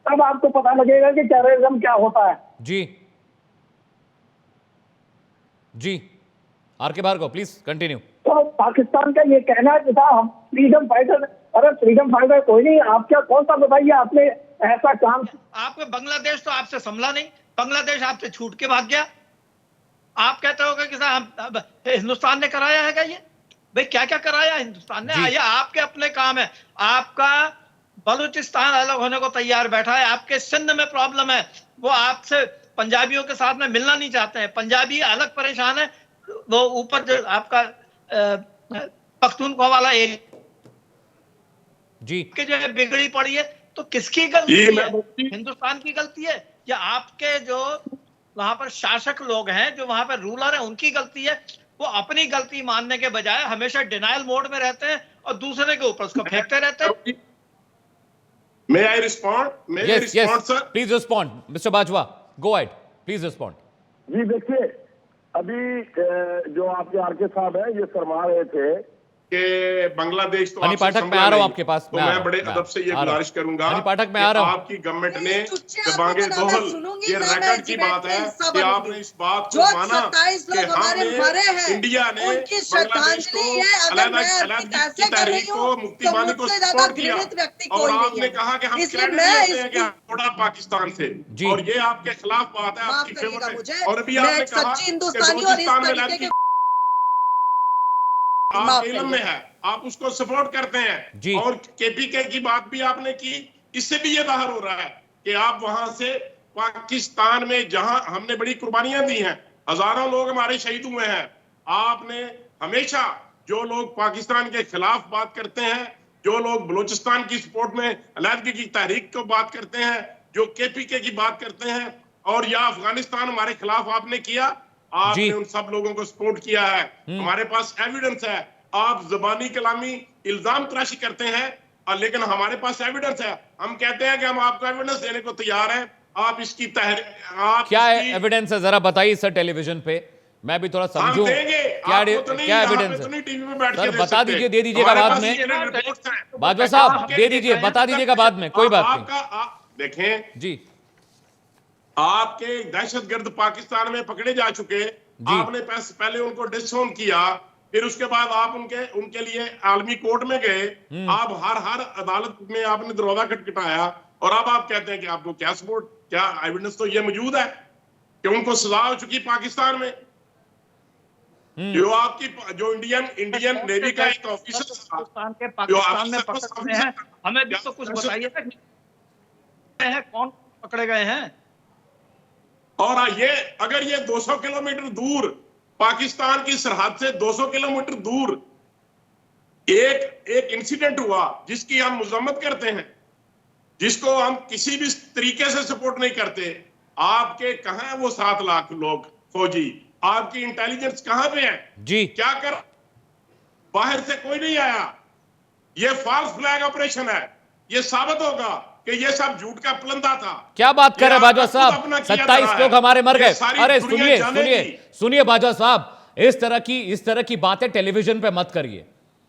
तब आपको पता लगेगा कि टेररिज्म क्या होता है। जी जी are K Bhargava, please continue. तो पाकिस्तान का ये कहना है कि हम फ्रीडम फाइटर, अरे फ्रीडम फाइटर कोई नहीं, आप क्या कौन सा बताइए आपने ऐसा काम। आपको बांग्लादेश तो आपसे संभला नहीं, बांग्लादेश आपसे छूट के भाग गया। आप कहते हो कि साहब हिंदुस्तान ने कराया है क्या? ये भाई क्या क्या कराया हिंदुस्तान ने? ये आपके अपने काम है। आपका बलूचिस्तान अलग होने को तैयार बैठा है, आपके सिंध में प्रॉब्लम है, वो आपसे पंजाबियों के साथ में मिलना नहीं चाहते हैं, पंजाबी अलग परेशान है। वो ऊपर जो आपका पख्तूनख्वा वाला एरिया जी के जो है बिगड़ी पड़ी है, तो किसकी गलती है? हिंदुस्तान की गलती है या आपके जो वहां पर शासक लोग हैं, जो वहां पर रूलर हैं, उनकी गलती है? वो अपनी गलती मानने के बजाय हमेशा डिनायल मोड में रहते हैं और दूसरे के ऊपर उसको फेंकते रहते हैं। May I respond? May I respond, sir? Please respond, Mr. Bajwa. Go ahead. Please respond. जी देखिए, अभी जो आपके आरके साहब हैं ये फरमा रहे थे कि बांग्लादेश तो हनी पाठक मैं आ रहा हूँ आपके पास। तो मैं बड़े अदब से ये गुजारिश करूंगा हनी पाठक मैं आ रहा हूँ। आपकी गवर्नमेंट ने दबांगे दोहल, ये रिकॉर्ड की बात है कि आपने इस बात को माना कि हमने इंडिया ने बांग्लादेश को अलग तहरीक को मुक्ति पाने को सपोर्ट किया, और आपने कहा कि हम क्रेडिट लेते हैं कि थोड़ा पाकिस्तान से, और ये आपके खिलाफ बात है, आपकी फेवर है। और अभी आपने कहा कि बलूचिस्तान में लड़की आप इल्म में है, आप उसको सपोर्ट करते हैं, और केपीके की बात भी आपने की। इससे भी ये बाहर हो रहा है कि आप वहां से पाकिस्तान में जहां हमने बड़ी कुर्बानियां दी हैं, हजारों लोग हमारे शहीद हुए हैं, आपने हमेशा जो लोग पाकिस्तान के खिलाफ बात करते हैं, जो लोग बलूचिस्तान की सपोर्ट में अलहदगी की तहरीक को बात करते हैं, जो केपीके की बात करते हैं, और या अफगानिस्तान हमारे खिलाफ आपने किया, आपने उन सब लोगों को सपोर्ट किया है। हमारे पास एविडेंस है। आप जबानी कलामी इल्जाम तराशी करते हैं, लेकिन हमारे पास एविडेंस है। हम कहते हैं कि हम आपको एविडेंस देने को तैयार हैं। आप इसकी क्या एविडेंस है, जरा बताइए सर टेलीविजन पे, मैं भी थोड़ा समझूं। क्या एविडेंस है सर, बता दीजिए, दे दीजिएगा बाद में। बाजवा साहब दे दीजिए, बता दीजिएगा बाद में, कोई बात नहीं। देखें जी, आपके दहशतगर्द पाकिस्तान में पकड़े जा चुके, आपने पहले उनको डिसोन किया, फिर उसके बाद आप उनके लिए आलमी कोर्ट में गए, आप हर अदालत में आपने दरवाजा खटखटाया, और अब आप कहते हैं कि आपको क्या सपोर्ट, क्या एविडेंस? तो ये मौजूद है कि उनको सजा हो चुकी पाकिस्तान में। जो आपकी जो इंडियन नेवी का एक ऑफिसर है, हमें भी तो कुछ बताइए ना, कौन पकड़े गए हैं? और ये अगर ये 200 किलोमीटर दूर, पाकिस्तान की सरहद से 200 किलोमीटर दूर एक इंसिडेंट हुआ जिसकी हम मजम्मत करते हैं, जिसको हम किसी भी तरीके से सपोर्ट नहीं करते। आपके कहां है वो 7 लाख लोग फौजी? आपकी इंटेलिजेंस कहां पे है जी? क्या कर, बाहर से कोई नहीं आया। ये फॉल्स फ्लैग ऑपरेशन है। ये साबित होगा कि ये सब झूठ का प्लंदा था। क्या बात कर रहे हैं बाजवा साहब? अपना किया 27 जा रहा लोग है। हमारे मर ये गए। सारी अरे दुनिया सुनिए जानेगी। सुनिए सुनिए बाजवा साहब, इस तरह की बातें टेलीविजन पे मत करिए,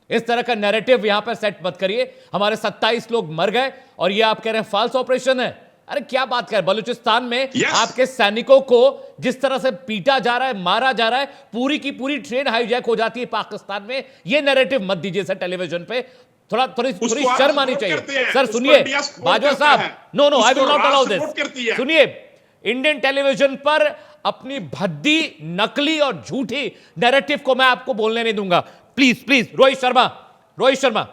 इस तरह का नैरेटिव यहां पर सेट मत करिए। हमारे 27 लोग मर गए और ये आप कह रहे हैं फॉल्स ऑपरेशन है। अरे क्या बात कर, बलूचिस्तान में आपके सैनिकों को जिस तरह से पीटा जा रहा है, मारा जा रहा है, पूरी की पूरी ट्रेन हाईजैक हो जाती है पाकिस्तान में। ये नैरेटिव मत दीजिए सर टेलीविजन पे। थोड़ी शर्म आनी चाहिए सर। सुनिए बाजवा साहब, no I will not allow this. सुनिए, इंडियन टेलीविजन पर अपनी भद्दी, नकली और झूठी नैरेटिव को मैं आपको बोलने नहीं दूंगा। Please please Rohit Sharma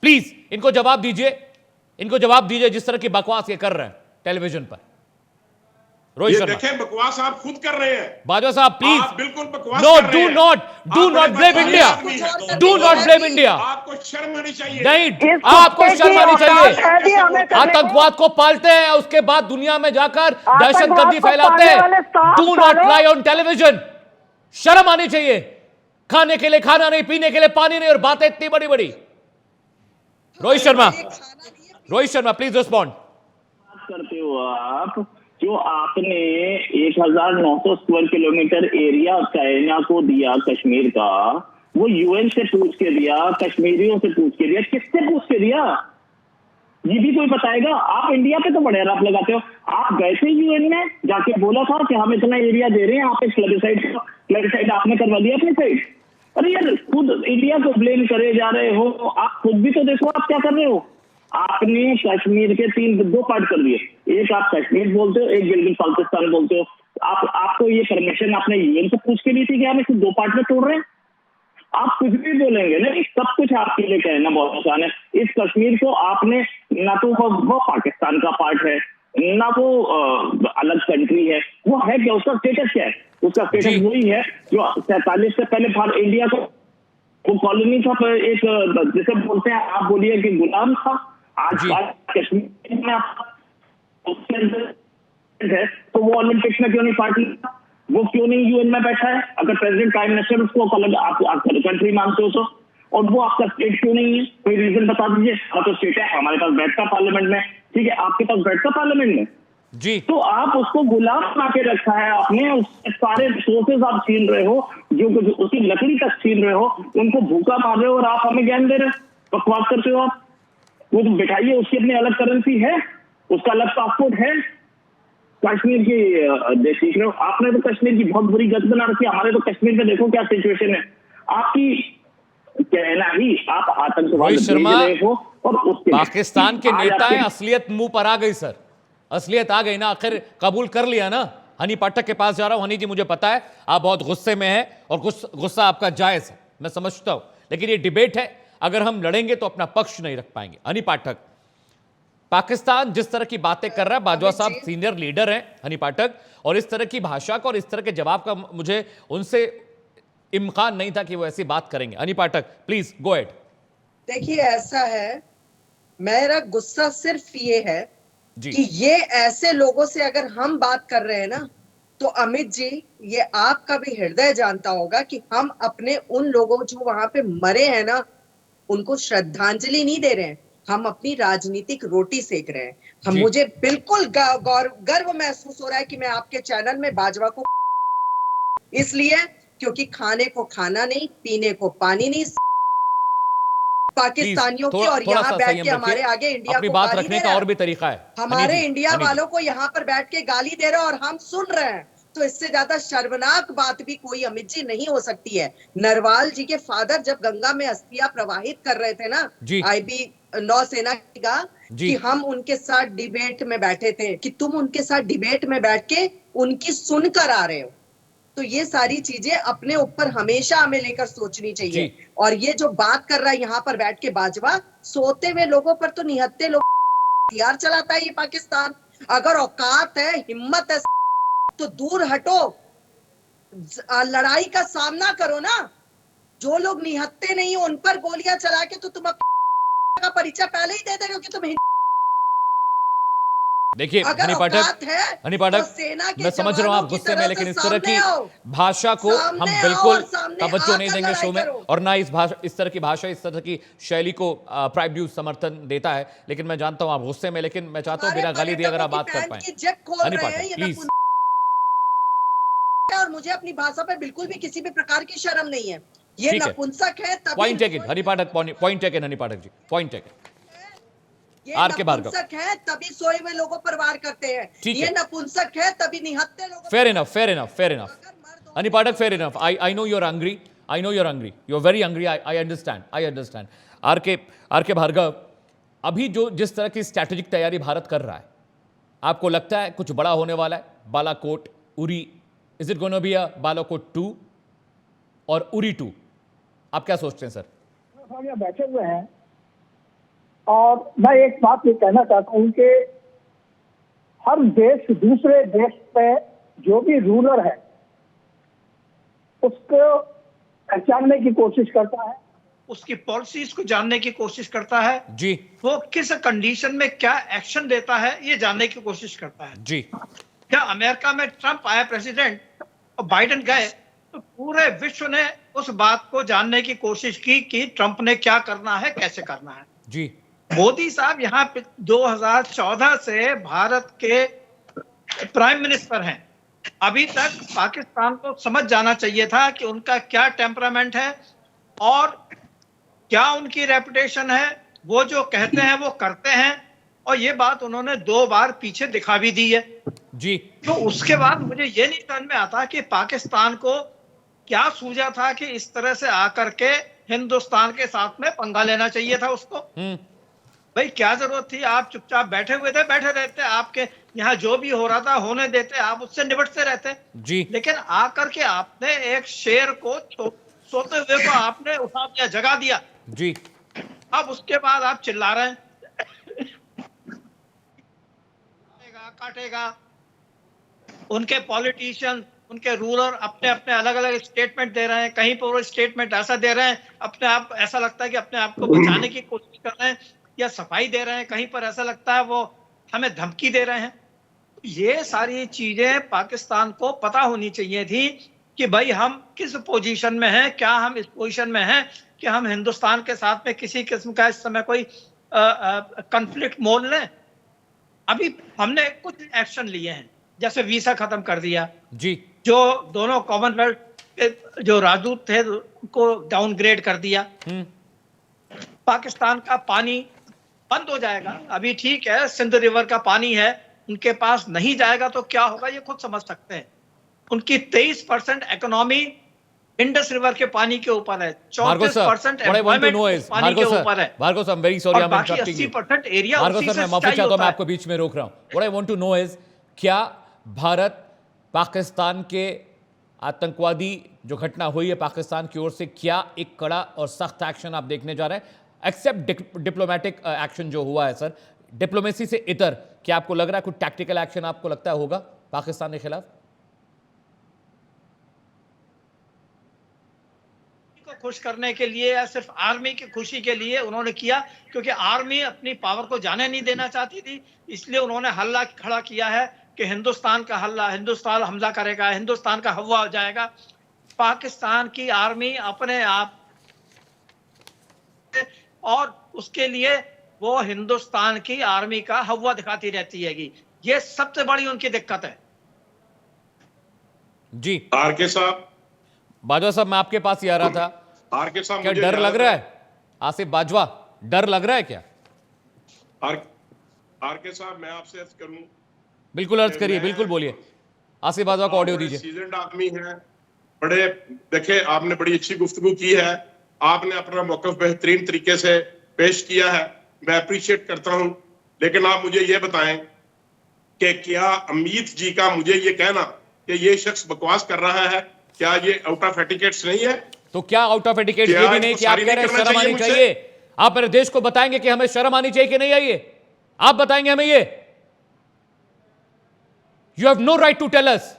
please इनको जवाब दीजिए जिस तरह की बकवास ये कर रहे हैं टेलीविजन पर। रोहित शर्मा, देखें बकवास आप खुद कर रहे हैं। बाजवा साहब प्लीज, आप बिल्कुल बकवास नो कर रहे डू हैं। Not blame India, do not blame India. आपको शर्म आनी चाहिए। नहीं, आपको शर्म आनी चाहिए। आतंकवाद आतंकवाद को पालते हैं, उसके बाद दुनिया में जाकर दहशतगर्दी फैलाते हैं। Do not lie on television. शर्म आनी चाहिए। खाने के लिए खाना नहीं, पीने के लिए पानी नहीं, और बातें इतनी बड़ी बड़ी। Rohit Sharma please respond. करते हो आप, जो आपने 1900 स्क्वायर किलोमीटर एरिया चाइना को दिया कश्मीर का, वो यूएन से पूछ के दिया, कश्मीरियों से पूछ के दिया, किससे पूछ के दिया? ये भी कोई बताएगा? आप इंडिया पे तो बड़े आरोप लगाते हो। आप गए थे यूएन में, जाके बोला था कि हम इतना एरिया दे रहे हैं, आप एक प्लेबिसाइड आपने करवा दिया अपनी साइड। अरे यार, खुद इंडिया को ब्लेम करे जा रहे हो। आप खुद भी तो देखो आप क्या कर रहे हो। आपने कश्मीर के 2 पार्ट कर दिए। एक आप कश्मीर बोलते हो, एक गिलगित बाल्टिस्तान बोलते हो। आपको ये परमिशन आपने यूएन से पूछ के ली थी कि हम इसे 2 पार्ट में तोड़ रहे हैं? आप कुछ भी बोलेंगे ना, सब कुछ आपके लिए कहना बहुत आसान है। इस कश्मीर को आपने ना तो वो पाकिस्तान का पार्ट है, ना वो अलग कंट्री है। वो है क्या? उसका स्टेटस क्या है? उसका स्टेटस वही है जो 47 से पहले इंडिया को वो कॉलोनी था, एक जैसे बोलते हैं, आप बोलिए कि गुलाम था। आज कश्मीर में है तो वो ओलंपिक्स में क्यों नहीं पार्ट लिया? वो क्यों नहीं यूएन में बैठा है? अगर प्रेसिडेंट प्राइम मिनिस्टर उसको अलग आप कंट्री मानते हो तो, और वो आपका स्टेट क्यों नहीं है? कोई रीजन बता दीजिए। हाँ तो स्टेट है, हमारे पास बैठता पार्लियामेंट में, ठीक है, आपके पास बैठता पार्लियामेंट में जी, तो आप उसको गुलाम बना के रखा है आपने। उसके सारे रिसोर्सेज आप छीन रहे हो, जो उसकी लकड़ी तक छीन रहे हो, उनको भूखा मार रहे हो, और आप हमें ज्ञान दे रहे हो, बकवास करते हो आप। वो तो बिठाइए, उसकी अपनी अलग करेंसी है, उसका अलग पासपोर्ट है। कश्मीर की सीख रहे हो आपने, तो कश्मीर की बहुत बुरी गत बना रखी है। हमारे तो कश्मीर में देखो क्या सिचुएशन है। आपकी कहना ही आप आतंकवाद भेज रहे हो, और उसके पाकिस्तान के नेता हैं, असलियत मुंह पर आ गई सर, असलियत आ गई ना, आखिर कबूल कर लिया ना। हनी पाठक के पास जा रहा हूं। हनी जी, मुझे पता है आप बहुत गुस्से में हैं और गुस्सा आपका जायज है, मैं समझता हूं, लेकिन ये डिबेट है, अगर हम लड़ेंगे तो अपना पक्ष नहीं रख पाएंगे। हनी पाठक, पाकिस्तान जिस तरह की बातें कर रहा है, बाजवा साहब सीनियर लीडर हैं हनी पाठक, और इस तरह की भाषा का और इस तरह के जवाब का मुझे उनसे इम्कान नहीं था कि वो ऐसी बात करेंगे। हनी पाठक प्लीज गो अहेड। देखिए, ऐसा है, मेरा गुस्सा सिर्फ ये है कि ये ऐसे लोगों से अगर हम बात कर रहे हैं ना, तो अमित जी, ये आपका भी हृदय जानता होगा कि हम अपने उन लोगों जो वहां पे मरे हैं ना, उनको श्रद्धांजलि नहीं दे रहे हैं, हम अपनी राजनीतिक रोटी सेक रहे हैं। मुझे बिल्कुल गर्व महसूस हो रहा है कि मैं आपके चैनल में बाजवा को, इसलिए क्योंकि खाने को खाना नहीं, पीने को पानी नहीं, पाकिस्तानियों की, और यहाँ बैठ के हमारे आगे इंडिया अपनी को बात गाली रखने दे का रहा और भी तरीका है। हमारे इंडिया वालों को यहाँ पर बैठ के गाली दे रहे हैं और हम सुन रहे हैं, तो इससे ज्यादा शर्मनाक बात भी कोई अमित जी नहीं हो सकती है। नरवाल जी के फादर जब गंगा में अस्थियां प्रवाहित कर रहे थे ना, आईबी नौसेना का, कि हम उनके साथ डिबेट में बैठे थे, कि तुम उनके साथ डिबेट में बैठ के उनकी सुनकर आ रहे हो, तो ये सारी चीजें अपने ऊपर हमेशा हमें लेकर सोचनी चाहिए। और ये जो बात कर रहा है यहाँ पर बैठ के बाजवा, सोते हुए लोगों पर तो निहत्ते लोग हथियार चलाता है ये पाकिस्तान। अगर औकात है, हिम्मत है, तो दूर हटो, लड़ाई का सामना करो ना। जो लोग निहत्ते नहीं उन पर गोलियां चला के तो तुम अपना का परिचय पहले ही दे दे रहे हो कि तुम देखिए अगर हनी औकात पाठक, है हनी तो पाठक, सेना के मैं समझ रहा हूं आप जवानों की गुस्से में, तरह लेकिन से इस तरह की सामने आओ, भाषा को हम सामने आओ बिल्कुल और सामने तवज्जो नहीं आकर देंगे शो लड़ाई में, करो। और ना इस तरह की भाषा, इस तरह की शैली को प्राइम न्यूज समर्थन देता है। लेकिन मैं जानता हूं आप गुस्से में, लेकिन मैं चाहता हूं बिना गाली दिए अगर आप बात कर पाए। की जेब खोल हनी रहे हैं पाठक ये प्लीज। और मुझे अपनी भाषा पर बिल्कुल भी किसी भी प्रकार की शर्म नहीं है। ये ठीक है। नपुंसक है तभी पॉइंट टेकन हनी पाठक, point taken Honey Pathak ji, point taken. ये आर के भार्गव। नपुंसक है तभी सोए हुए लोगों पर वार करते हैं। ठीक ये है। नपुंसक है तभी निहत्ते लोगों Fair enough, fair enough, fair enough. Hany Pathak, fair enough. I know you're angry. I know you're angry. You're very angry. I understand. I understand. R K Bhargav, अभी जो जिस तरह की स्ट्रैटेजिक तैयारी भारत कर रहा है, आपको लगता है कुछ बड़ा होने वाला है? Balakot, Uri, is it gonna be a Balakot 2 और उरी 2? आप क्या सोचते हैं सर? हम यहाँ बैठे हुए हैं और मैं एक बात ये कहना चाहता हूँ कि हर देश दूसरे देश पे जो भी रूलर है उसको पहचानने की कोशिश करता है, उसकी पॉलिसीज को जानने की कोशिश करता है जी, वो किस कंडीशन में क्या एक्शन लेता है ये जानने की कोशिश करता है जी। क्या अमेरिका में ट्रंप आया प्रेसिडेंट और बाइडेन गए तो पूरे विश्व ने उस बात को जानने की कोशिश की कि ट्रंप ने क्या करना है, कैसे करना है। जी, मोदी साहब यहाँ पे 2014 से भारत के प्राइम मिनिस्टर हैं। अभी तक पाकिस्तान को समझ जाना चाहिए था कि उनका क्या टेम्परामेंट है और क्या उनकी रेपुटेशन है। वो जो कहते हैं वो करते हैं, और ये बात उन्होंने 2 बार पीछे दिखा भी दी है जी। तो उसके बाद मुझे ये नहीं समझ में आता कि पाकिस्तान को क्या सूझा था कि इस तरह से आकर के हिंदुस्तान के साथ में पंगा लेना चाहिए था उसको। भाई क्या जरूरत थी? आप चुपचाप बैठे हुए थे, बैठे रहते, आपके यहाँ जो भी हो रहा था होने देते, आप उससे निपटते रहते जी। लेकिन आकर के आपने एक शेर को सोते हुए को आपने उठा दिया, जगा दिया जी। अब उसके बाद आप चिल्ला रहे हैं काटेगा। उनके पॉलिटिशियन, उनके रूलर अपने अपने अलग अलग स्टेटमेंट दे रहे हैं। कहीं पर वो स्टेटमेंट ऐसा दे रहे हैं अपने आप, ऐसा लगता है कि अपने आप को बचाने की कोशिश कर रहे हैं या सफाई दे रहे हैं। कहीं पर ऐसा लगता है वो हमें धमकी दे रहे हैं। ये सारी चीजें पाकिस्तान को पता होनी चाहिए थी कि भाई हम किस पोजीशन में हैं, क्या हम इस पोजीशन में हैं कि हम हिंदुस्तान के साथ में किसी किस्म का इस समय कोई कॉन्फ्लिक्ट मोल लें। अभी हमने कुछ एक्शन लिए हैं, जैसे वीसा खत्म कर दिया जी, जो दोनों कॉमनवेल्थ के जो राजदूत थे उनको डाउनग्रेड कर दिया। पाकिस्तान का पानी बंद हो जाएगा। अभी ठीक है सिंध रिवर का पानी है, उनके पास नहीं जाएगा तो क्या होगा ये खुद समझ सकते हैं। उनकी 23% इकोनॉमी इंडस रिवर के पानी के ऊपर है, 34% एम्प्लॉयमेंट पानी के ऊपर है। भार्गव सर, वेरी सॉरी, और बाकी 80% एरिया भार्गव उसी सर, से मैं माफी सिंचाई चाहता हूं, होता मैं है। आपको बीच में रोक रहा हूं। What I want to know is, क्या भारत पाकिस्तान के आतंकवादी जो घटना हुई है पाकिस्तान की ओर से, क्या एक कड़ा और सख्त एक्शन आप देखने जा रहे हैं? एक्सेप्ट डिप्लोमेटिक एक्शन जो हुआ है सर, डिप्लोमेसी से इतर, क्या आपको लग रहा है कोई टैक्टिकल एक्शन आपको लगता है होगा पाकिस्तान के खिलाफ? खुश करने के लिए या सिर्फ आर्मी की खुशी के लिए उन्होंने किया, क्योंकि आर्मी अपनी पावर को जाने नहीं देना चाहती थी। इसलिए उन्होंने हल्ला खड़ा किया है कि हिंदुस्तान हमला करेगा, हिंदुस्तान का हवा हो जाएगा। पाकिस्तान की आर्मी अपने आप और उसके लिए वो हिंदुस्तान की आर्मी का हवा दिखाती रहती है। ये सबसे बड़ी उनकी दिक्कत है। जी आर के साहब, बाजवा साहब, मैं आपके पास ही आ रहा था। आर के साहब, क्या मुझे डर याद लग रहा है? आसिफ बाजवा, डर लग रहा है क्या? आर के साहब, मैं आपसे अर्ज करूं, बिल्कुल अर्ज करिए, बिल्कुल बोलिए। आसिफ बाजवा को ऑडियो दीजिए। सीजन्ड आदमी है, बड़े देखे, आपने बड़ी अच्छी गुफ्तगू की है, आपने अपना मौकफ बेहतरीन तरीके से पेश किया है, मैं अप्रिशिएट करता हूं। लेकिन आप मुझे ये बताएं कि क्या अमित जी का मुझे ये कहना कि ये शख्स बकवास कर रहा है, क्या ये आउट ऑफ एटिकेट्स नहीं है? तो क्या आउट ऑफ एटिकेट ये भी नहीं कि आप कह रहे हैं शर्म आनी चाहिए? आप मेरे देश को बताएंगे कि हमें शर्म आनी चाहिए कि नहीं आइए? आप बताएंगे हमें ये? You have no right to tell us.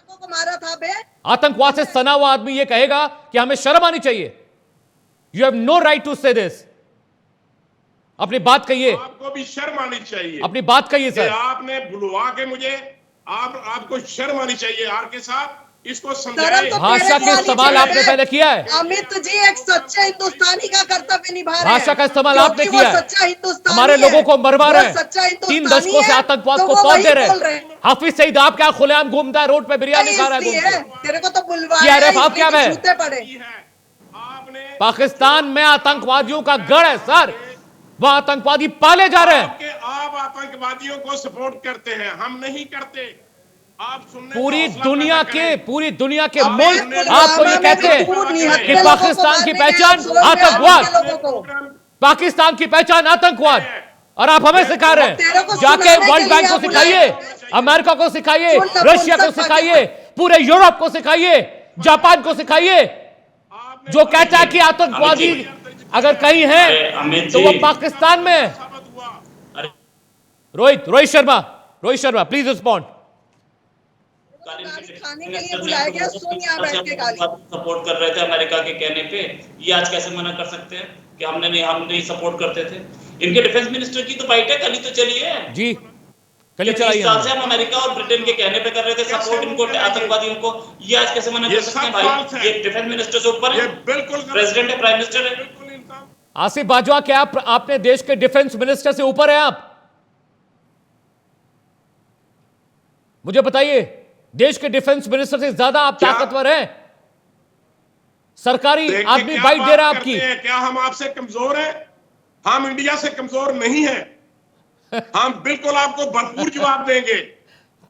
को मारा था बे? आतंकवाद से सना हुआ आदमी यह कहेगा कि हमें शर्म आनी चाहिए। You have no right to say this. अपनी बात कहिए, आपको भी शर्म आनी चाहिए। अपनी बात कहिए सर। आपने बुलवा के मुझे, आपको शर्म आनी चाहिए। आर के साहब इसको शर्म समझाएं। तो भाषा के इस्तेमाल आपने पहले किया है। अमित जी एक सच्चे हिंदुस्तानी का कर्तव्य निभा रहे हैं। भाषा का इस्तेमाल आपने क्योंकि वो किया है। सच्चा हिंदुस्तानी हमारे है। लोगों को मरवा रहे वो हैं। सच्चा हिंदुस्तानी 3 दशकों से है, आतंकवाद तो को वो तोड़ वही दे रहे बोल हैं। हाफिज सईद आप क्या खुलेआम घूमता है रोड पे, बिरयानी खा रहा है घूम के। तेरे को तो बुलवाया TRF है, आप क्या इसलिए है? जूते पड़े। आपने पाकिस्तान में आतंकवादियों का गढ़ है सर, वहां आतंकवादी पाले जा रहे हैं। आप आतंकवादियों को सपोर्ट करते हैं, हम नहीं करते। आप सुनने पूरी का हौसला दुनिया पैदा के करें। पूरी दुनिया के आप मुल्क पुलवामा आपको ये में कहते हैं भरपूर निहत्थे कि लोगों को पाकिस्तान की मारने गए, पहचान सोए हुए आतंकवाद, आदमी लोगों को। पाकिस्तान की पहचान आतंकवाद, और आप हमें सिखा रहे तेरे को हैं। जाके सुनाने के वर्ल्ड लिए बैंक को आप सिखाइए, बुलाए। अमेरिका को सिखाइए, सुन लो, रशिया को पुस्तक सिखाइए, पूरे यूरोप को सिखाइए, जापान को सिखाइए। जो कहता है कि आतंकवादी अगर कहीं है अमित तो वो जी। पाकिस्तान में है। Rohit Sharma please respond. खाने के लिए बुलाया गया, सुन यहाँ बैठ के गाली। सपोर्ट कर रहे थे अमेरिका के कहने पे, ये आज कैसे मना कर सकते हैं कि हम नहीं सपोर्ट करते थे। इनके डिफेंस मिनिस्टर की तो बाइट है, कल ही तो चली है जी, कल ही 30 चलाइए। साल से हम अमेरिका और ब्रिटेन के कहने पे कर रहे थे सपोर्ट इनको आतंकवादियों को, ये आज कैसे मना कर सकते हैं भाई? ये डिफेंस मिनिस्टर से ऊपर है, बिल्कुल प्रेसिडेंट है, प्राइम मिनिस्टर है। आसिफ बाजवा, क्या आपने देश के डिफेंस मिनिस्टर से ऊपर है आप? मुझे बताइए, देश के डिफेंस मिनिस्टर से ज्यादा आप ताकतवर हैं? सरकारी आदमी बाइट दे रहा है आपकी। क्या हम आपसे कमजोर हैं? हम इंडिया से कमजोर नहीं हैं। हम बिल्कुल आपको भरपूर जवाब देंगे।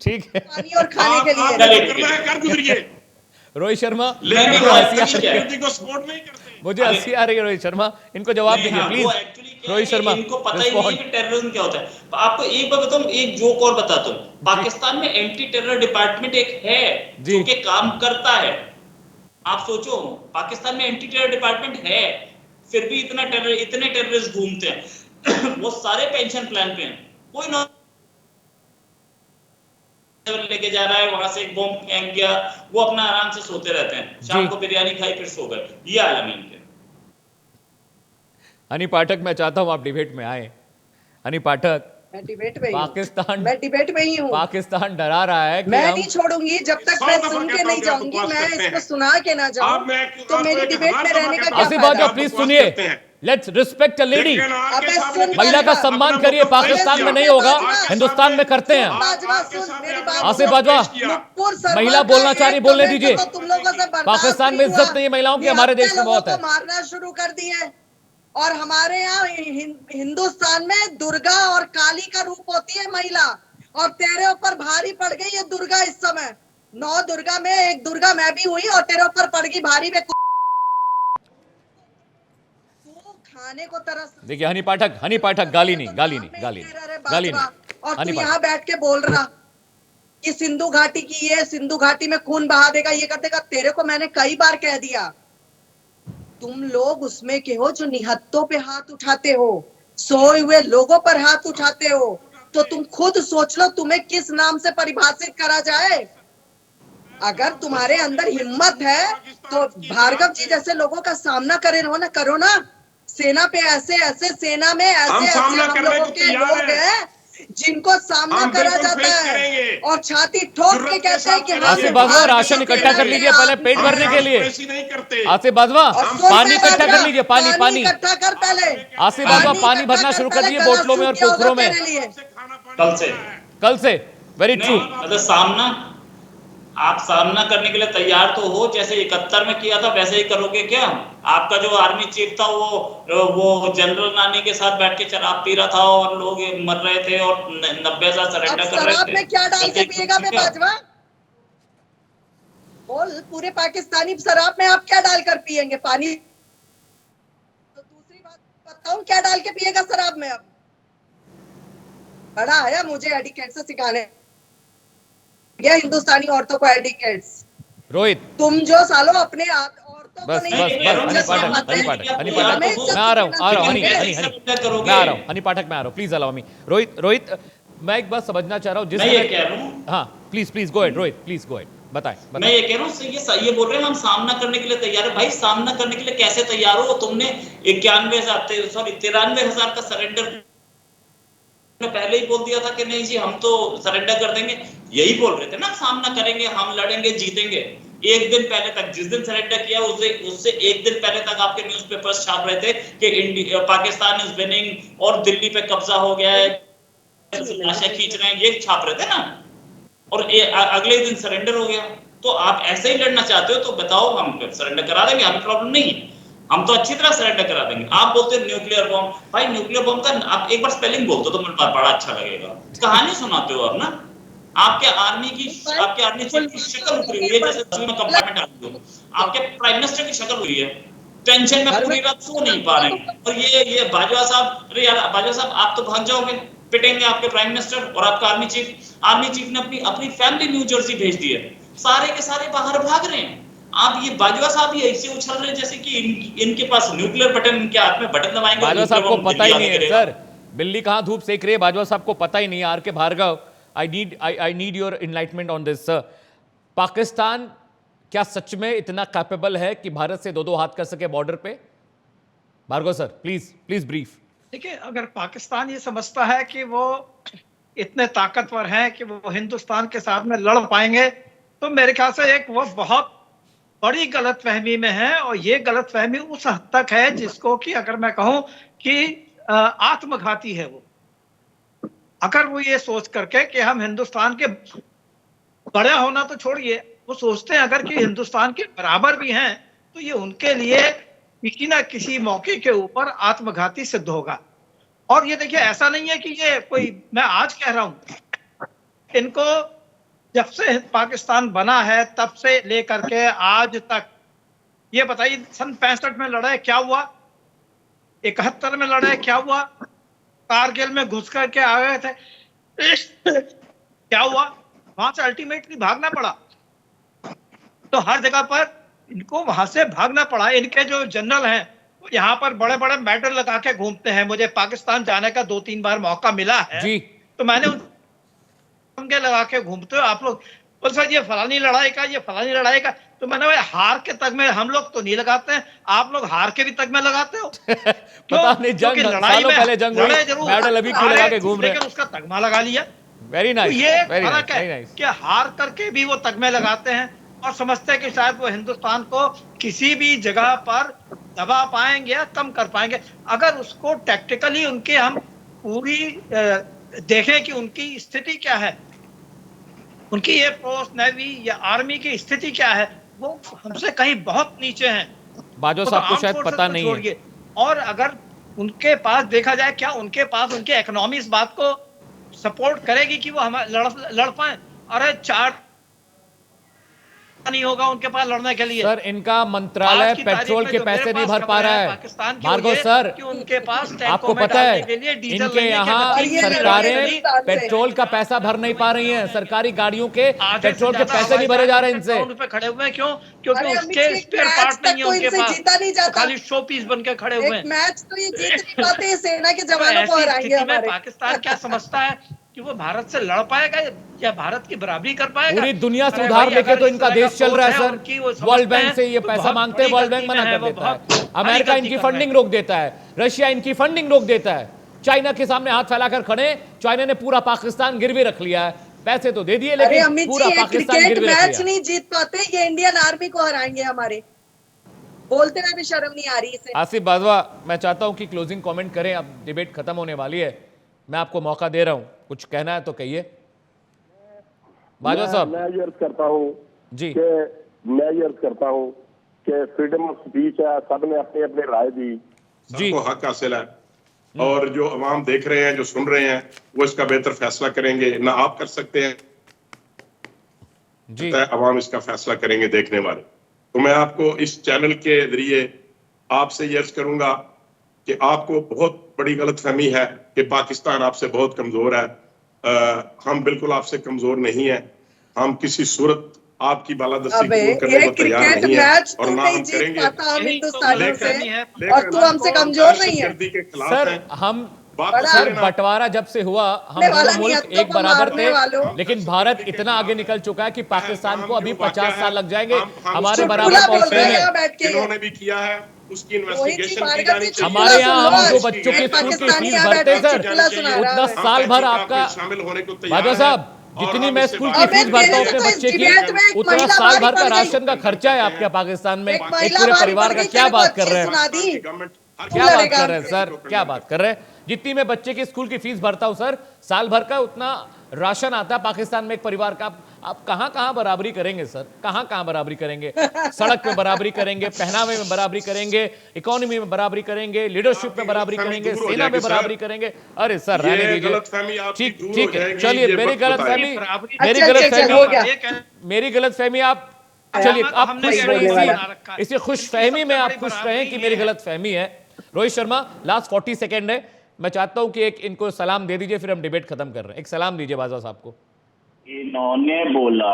ठीक है, पानी और खाने के लिए। आप जो करना है कर गुजरिए, रोहित शर्मा लेकिन नहीं, हम वो actually क्या है? security को सपोर्ट नहीं करते। मुझे हंसी आ रही है। रोहित शर्मा, इनको जवाब दीजिए हाँ, प्लीज। वो actually क्या रोहित है, शर्मा, इनको पता ही नहीं है कि टेररिज्म क्या होता है। आपको एक बात बताऊं, एक जोक और बताता हूं। पाकिस्तान में एंटी टेरर डिपार्टमेंट एक है जो कि काम करता है। आप सोचो, पाकिस्तान में एंटी टेरर डिपार्टमेंट है, फिर भी इतने टेररिस्ट घूमते हैं। वो सारे पेंशन प्लान पे हैं, कोई ना लेके जा रहा है, वहां से एक बॉम्ब फेंक गया, वो अपना आराम से सोते रहते हैं, शाम को बिरयानी खाई फिर सो गए। ये आलम है इनके। हनी पाठक, मैं चाहता हूं आप डिबेट में आए। हनी पाठक, मैं डिबेट में ही हूँ। पाकिस्तान, मैं डिबेट में ही हूँ। पाकिस्तान डरा रहा है कि मैं हम नहीं छोड़ूंगी जब तक मैं सुन के नहीं जाऊंगी, मैं इसको सुना के ना जाऊं, तो मेरी डिबेट में रहने का क्या आसिफ बाजवा फायदा? प्लीज सुनिए। Let's respect a lady. अबे सुन महिला का सम्मान करिए। पाकिस्तान में नहीं होगा, हिंदुस्तान में करते हैं। बाजवा सुन मेरी बात। आसिफ बाजवा, मुक्कुर सरवर महिला का बोलना एक चाह रही, बोलने कमेंट दीजिए। तो तुम लोगों से बर्दाश्त पाकिस्तान में नहीं इज्जत हुआ। नहीं है महिलाओं की, हमारे देश में लोगों बहुत है। को मारना शुरू कर दिए। और हमारे यहाँ हिंदुस्तान में दुर्गा और काली का रूप होती है महिला, और तेरे ऊपर भारी पड़ गई ये दुर्गा इस समय। 9 दुर्गा में एक दुर्गा मैं भी हुई और तेरे ऊपर पड़ गई भारी में। खाने को तरस। देखिए हनी पाठक गाली नहीं। और तू यहाँ बैठ के बोल रहा कि सिंधु घाटी की ये सिंधु घाटी में खून बहा देगा, ये कर देगा। तेरे को मैंने कई बार कह दिया, तुम लोग उसमें के हो जो निहत्तों पे हाथ उठाते हो, सोए हुए लोगों पर हाथ उठाते हो। तो तुम खुद सोच लो तुम्हें किस नाम से परिभाषित करा जाए। अगर तुम्हारे अंदर हिम्मत है तो भार्गव जी जैसे लोगों का सामना करो ना। सेना पे ऐसे सेना में ऐसे हम लोगों के लोग हैं जिनको सामना करा जाता है और छाती ठोक के कहते हैं कि आसिफ बाजवा, राशन इकट्ठा कर लीजिए पहले पेट भरने के लिए। आसिफ बाजवा, पानी इकट्ठा कर लीजिए। पानी इकट्ठा कर पहले। आसिफ बाजवा, पानी भरना शुरू कर दिए बोतलों में और पोखरों में कल से। Very true. मतलब आप सामना करने के लिए तैयार तो हो, जैसे 71 में किया था वैसे ही करोगे क्या? आपका जो आर्मी चीफ था वो जनरल नानी के साथ बैठ के शराब पी रहा था और लोग मर रहे थे और 90,000 सरेंडर कर रहे थे। शराब में क्या डाल के पिएगा बे बाजवा? बोल, पूरे पाकिस्तानी शराब में आप क्या डालकर पिएंगे? पानी। तो दूसरी बात बताऊं, क्या डाल के पिएगा शराब में? अब बड़ा आया मुझे एडिकेट से सिखाने या हिंदुस्तानी औरतों को एडिकेट्स। रोहित, तुम जो सालों अपने औरतों को नहीं, हनी पाठक मैं आ रहा हूँ प्लीज अलाउ मी। रोहित, मैं एक बात समझना चाह रहा हूँ। हाँ please go ahead Rohit, please go ahead. बताएं। मैं ये कह रहा हूँ ये बोल रहे हैं हम सामना करने के लिए तैयार है। भाई सामना करने के लिए कैसे तैयार हो? तुमने 93,000 का सरेंडर पहले ही बोल दिया था कि नहीं जी हम तो सरेंडर कर देंगे। यही बोल रहे थे ना, सामना करेंगे, हम लड़ेंगे, जीतेंगे। एक दिन पहले तक, जिस दिन सरेंडर किया उससे एक दिन पहले तक आपके न्यूज़पेपर्स छाप रहे थे कि पाकिस्तान इज विनिंग और दिल्ली पे कब्जा हो गया है, लाशें खींच रहे हैं, ये छाप रहे थे ना। और अगले दिन सरेंडर हो गया। तो आप ऐसे ही लड़ना चाहते हो तो बताओ, हम सरेंडर करा देंगे, हमें प्रॉब्लम नहीं है, हम तो अच्छी तरह सरेंडर करा देंगे। आप बोलते हैं न्यूक्लियर बॉम्ब। भाई न्यूक्लियर बॉम्ब का आप एक बार स्पेलिंग बोल दो तो मुझे बड़ा अच्छा लगेगा। कहानी सुनाते हो आप ना। आपके आर्मी चीफ की शक्ल उतरी हुई है जैसे कंपार्टमेंट आती हो। आपके प्राइम मिनिस्टर की शक्ल हुई है, टेंशन में पूरी रात सो नहीं पा रहे हैं। और ये बाजवा साहब, अरे यार बाजवा साहब आप तो भाग जाओगे, पिटेंगे आपके प्राइम मिनिस्टर और आपका आर्मी चीफ ने अपनी फैमिली न्यू जर्सी भेज दी है। सारे के सारे बाहर भाग रहे हैं। आप ये बाजवा साहब ही ऐसे उछल रहे हैं जैसे कि इनके पास न्यूक्लियर बटन, इनके हाथ में बटन दबाएंगे। बाजवा साहब को पता ही नहीं है सर, बिल्ली कहां धूप सेक रही है, बाजवा साहब को पता ही नहीं है। R K Bhargav, I need your enlightenment on this sir. Pakistan क्या सच में इतना कैपेबल है कि भारत से दो हाथ कर सके बॉर्डर पे? Bhargav sir please brief. देखिए, अगर पाकिस्तान ये समझता है कि वो इतने ताकतवर हैं कि वो हिंदुस्तान के साथ में लड़ पाएंगे, तो मेरे ख्याल से एक वो बहुत बड़ी गलतफहमी में है। और ये गलतफहमी उस हद तक है जिसको कि अगर मैं कहूं कि आत्मघाती है। वो अगर वो ये सोच करके कि हम हिंदुस्तान के बड़े होना तो छोड़िए, वो सोचते हैं अगर कि हिंदुस्तान के बराबर भी हैं, तो ये उनके लिए किसी ना किसी मौके के ऊपर आत्मघाती सिद्ध होगा। और ये देखिए, ऐसा नहीं है कि ये कोई, मैं आज कह रहा हूं, इनको जब से पाकिस्तान बना है तब से लेकर के आज तक, ये बताइए सन 65 में लड़ाई क्या हुआ, 71 में लड़ाई क्या हुआ, कारगिल में घुस करके आ गए थे, क्या हुआ, वहां से अल्टीमेटली भागना पड़ा। तो हर जगह पर इनको वहां से भागना पड़ा। इनके जो जनरल हैं वो यहाँ पर बड़े बड़े मेडल लगा के घूमते हैं। मुझे पाकिस्तान जाने का 2-3 बार मौका मिला है जी। तो मैंने उनके लगा के घूमते हो आप लोग, बोल सर ये फलानी लड़ाई का, ये फलानी लड़ाई का। तो मैंने भाई हार के तगमे हम लोग तो नहीं लगाते हैं, आप लोग हार के भी तगमे लगाते हो। पता नहीं जंग सालों पहले जंग हुई, मेडल अभी क्यों लगा के घूम रहे हैं, लेकिन उसका तगमा लगा लिया। Very nice. तो ये फर्क है कि हार करके भी वो तगमे लगाते हैं और समझते हैं कि शायद वो हिंदुस्तान को किसी भी जगह पर दबा पाएंगे या कम कर पाएंगे। अगर उसको टैक्टिकली उनके हम पूरी देखें कि उनकी स्थिति क्या है, उनकी एयर फोर्स, नेवी या आर्मी की स्थिति क्या है, वो हमसे कहीं बहुत नीचे हैं। बाजवा साहब को शायद पता नहीं है। और अगर उनके पास देखा जाए, क्या उनके पास उनके इकोनॉमी इस बात को सपोर्ट करेगी कि वो हम लड़ पाए? अरे चार नहीं होगा उनके पास लड़ने के लिए। सर इनका मंत्रालय पेट्रोल के पैसे नहीं भर पा रहा है। भार्गव सर, उनके पास आपको पता है इनके यहाँ सरकारें पेट्रोल का पैसा भर नहीं पा रही हैं। सरकारी गाड़ियों के पेट्रोल के पैसे नहीं भरे जा रहे इनसे। पे खड़े हुए हैं, क्यों? क्योंकि उसके स्पेयर पार्ट नहीं है उनके पास, जीता नहीं जाता, खाली शो पीस बन के खड़े हुए हैं। मैच तो ये जीत नहीं पाते, सेना के जवानों को हराएंगे हमारे। पाकिस्तान क्या समझता है कि वो भारत से लड़ पाएगा या भारत की बराबरी कर पाएगा? पूरी दुनिया से उधार लेके तो इनका देश चल रहा है सर। वर्ल्ड बैंक से ये पैसा मांगते हैं, वर्ल्ड बैंक मना कर देता है। अमेरिका इनकी फंडिंग रोक देता है, रशिया इनकी फंडिंग रोक देता है, चाइना के सामने हाथ फैलाकर खड़े। चाइना ने पूरा पाकिस्तान गिरवी रख लिया है, पैसे तो दे दिए लेकिन पूरा पाकिस्तान गिरवी रख लिया। मैच नहीं जीत पाते, ये इंडियन आर्मी को हराएंगे हमारे। बोलते हुए भी शर्म नहीं आ रही इसे। आसिफ बाजवा, मैं चाहता हूं कि क्लोजिंग कमेंट करें, अब डिबेट खत्म होने वाली है, मैं आपको मौका दे रहा हूं, कुछ कहना है तो कहिए। बाजवा साहब, मैं ये अर्ज करता हूं जी कि मैं ये अर्ज करता हूं कि फ्रीडम ऑफ स्पीच है, सब ने अपने अपने राय दी, सबको हक हासिल है। और जो अवाम देख रहे हैं, जो सुन रहे हैं, वो इसका बेहतर फैसला करेंगे। ना आप कर सकते हैं जी, अवाम इसका फैसला करेंगे, देखने वाले। तो मैं आपको इस चैनल के जरिए आपसे ये अर्ज करूंगा कि आपको बहुत बड़ी गलतफहमी है कि पाकिस्तान आपसे बहुत कमजोर है। हम बिल्कुल आपसे कमजोर नहीं है। हम किसी सूरत आपकी बालादस्ती कबूल करने को तैयार नहीं है और ना हम करेंगे। और तू हमसे कमजोर नहीं है के खिलाफ सर, है। हम बात बड़ा- सर बंटवारा जब से हुआ हम मारने वाला दोनों नहीं, मुल्क अब तो एक बराबर मारने थे, वालों। लेकिन भारत इतना आगे निकल चुका है कि पाकिस्तान को अभी 50 साल लग जाएंगे हमारे चुटकुला बराबर बोल पहुंचने रहे हैं में। यहाँ बैठ के। जिन्होंने भी किया है उसकी रोहित जी इन्वेस्टिगेशन की पारकर जानी जी चाहिए। हमारे यहाँ सुन लो हम जो आज। बच्चों की एक स्कूल की पाकिस्तानी फीस यहाँ भरते बैठ के सर, चुटकुला सुना रहा उतना है। साल भर आपका शामिल होने को तैयार बाजवा है। साहब, और जितनी हम मैं इससे स्कूल बात की अबे फीस भरता हूँ तेरे अपने तो इस बच्चे की, डिबेट में एक उतना महिला साल बारी भर का पड़ गई। राशन का खर्चा है आपके पाकिस्तान में। एक एक महिला पूरे बारी परिवार पड़ का गई, क्या तेरे को बात कर अच्छी रहे हैं, सुना दी। क्या बात लड़ेगा। कर रहे हैं सर, क्या बात कर रहे हैं? जितनी मैं बच्चे की स्कूल की फीस भरता हूं सर, साल भर का उतना राशन आता है पाकिस्तान में एक परिवार का। आप कहां कहां बराबरी करेंगे सर, कहां कहां बराबरी करेंगे? सड़क में बराबरी करेंगे, पहनावे में बराबरी करेंगे, इकोनॉमी में बराबरी करेंगे, लीडरशिप में बराबरी करेंगे, सेना में बराबरी करेंगे। अरे सर रहने दीजिए, ठीक ठीक है, चलिए मेरी गलतफहमी, मेरी अच्छा, गलतफहमी हो गया। मेरी गलतफहमी आप चलिए तो आप हमने खुश ये रहिए बोला रखा है। इसी खुशफहमी में आप सबसे खुश बड़ी रहें कि बात मेरी ये है। गलतफहमी है। रोहित शर्मा लास्ट 40 सेकेंड है, मैं चाहता हूं कि एक इनको सलाम दे दीजिए, फिर हम डिबेट खत्म कर रहे हैं। एक सलाम दीजिए बाजवा साहब को। इन्होंने बोला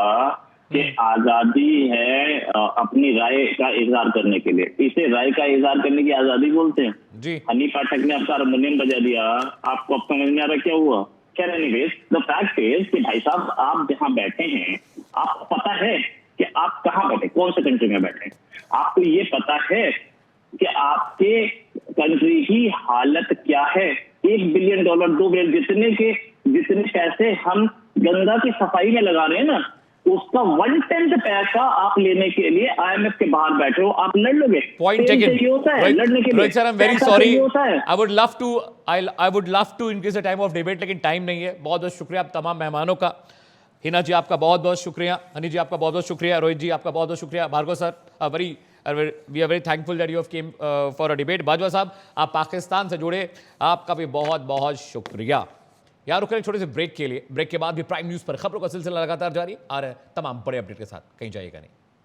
कि आजादी है अपनी राय का इजहार करने के लिए, इसे राय का इजहार करने की आजादी बोलते हैं जी हनी पाठक ने आपका हारमोनियम बजा दिया, आपको अब समझ में आ रहा क्या हुआ? खैर एनीवेज द फैक्ट इज कि भाई साहब आप जहां बैठे हैं आपको पता है कि आप कहां बैठे, कौन से कंट्री में बैठे, आपको ये पता है कि आपके कंट्री की हालत क्या है। $1 बिलियन $2 बिलियन जितने पैसे हम गंगा की सफाई में लगा रहे हैं ना, उसका 1/10 पैसा आप लेने के लिए IMF के बाहर बैठे हो, आप लड़ लोगे? Point pen taken. चाहिए होता है लड़ने के लिए, Rohit sir I am very पैसा सॉरी, चाहिए होता है। I would love to increase the time of debate, लेकिन टाइम नहीं है। बहुत बहुत शुक्रिया आप तमाम मेहमानों का। हिना जी आपका बहुत बहुत शुक्रिया, हनी जी आपका बहुत बहुत शुक्रिया, रोहित जी आपका बहुत बहुत शुक्रिया, Bhargav sir we are very thankful that you have came for a debate. Bajwa साहब आप पाकिस्तान से जुड़े, आपका भी बहुत बहुत शुक्रिया। यार रुक रहे छोटे से ब्रेक के लिए, ब्रेक के बाद भी प्राइम न्यूज़ पर खबरों का सिलसिला लगातार जारी आ रहा है तमाम बड़े अपडेट के साथ, कहीं जाइएगा नहीं।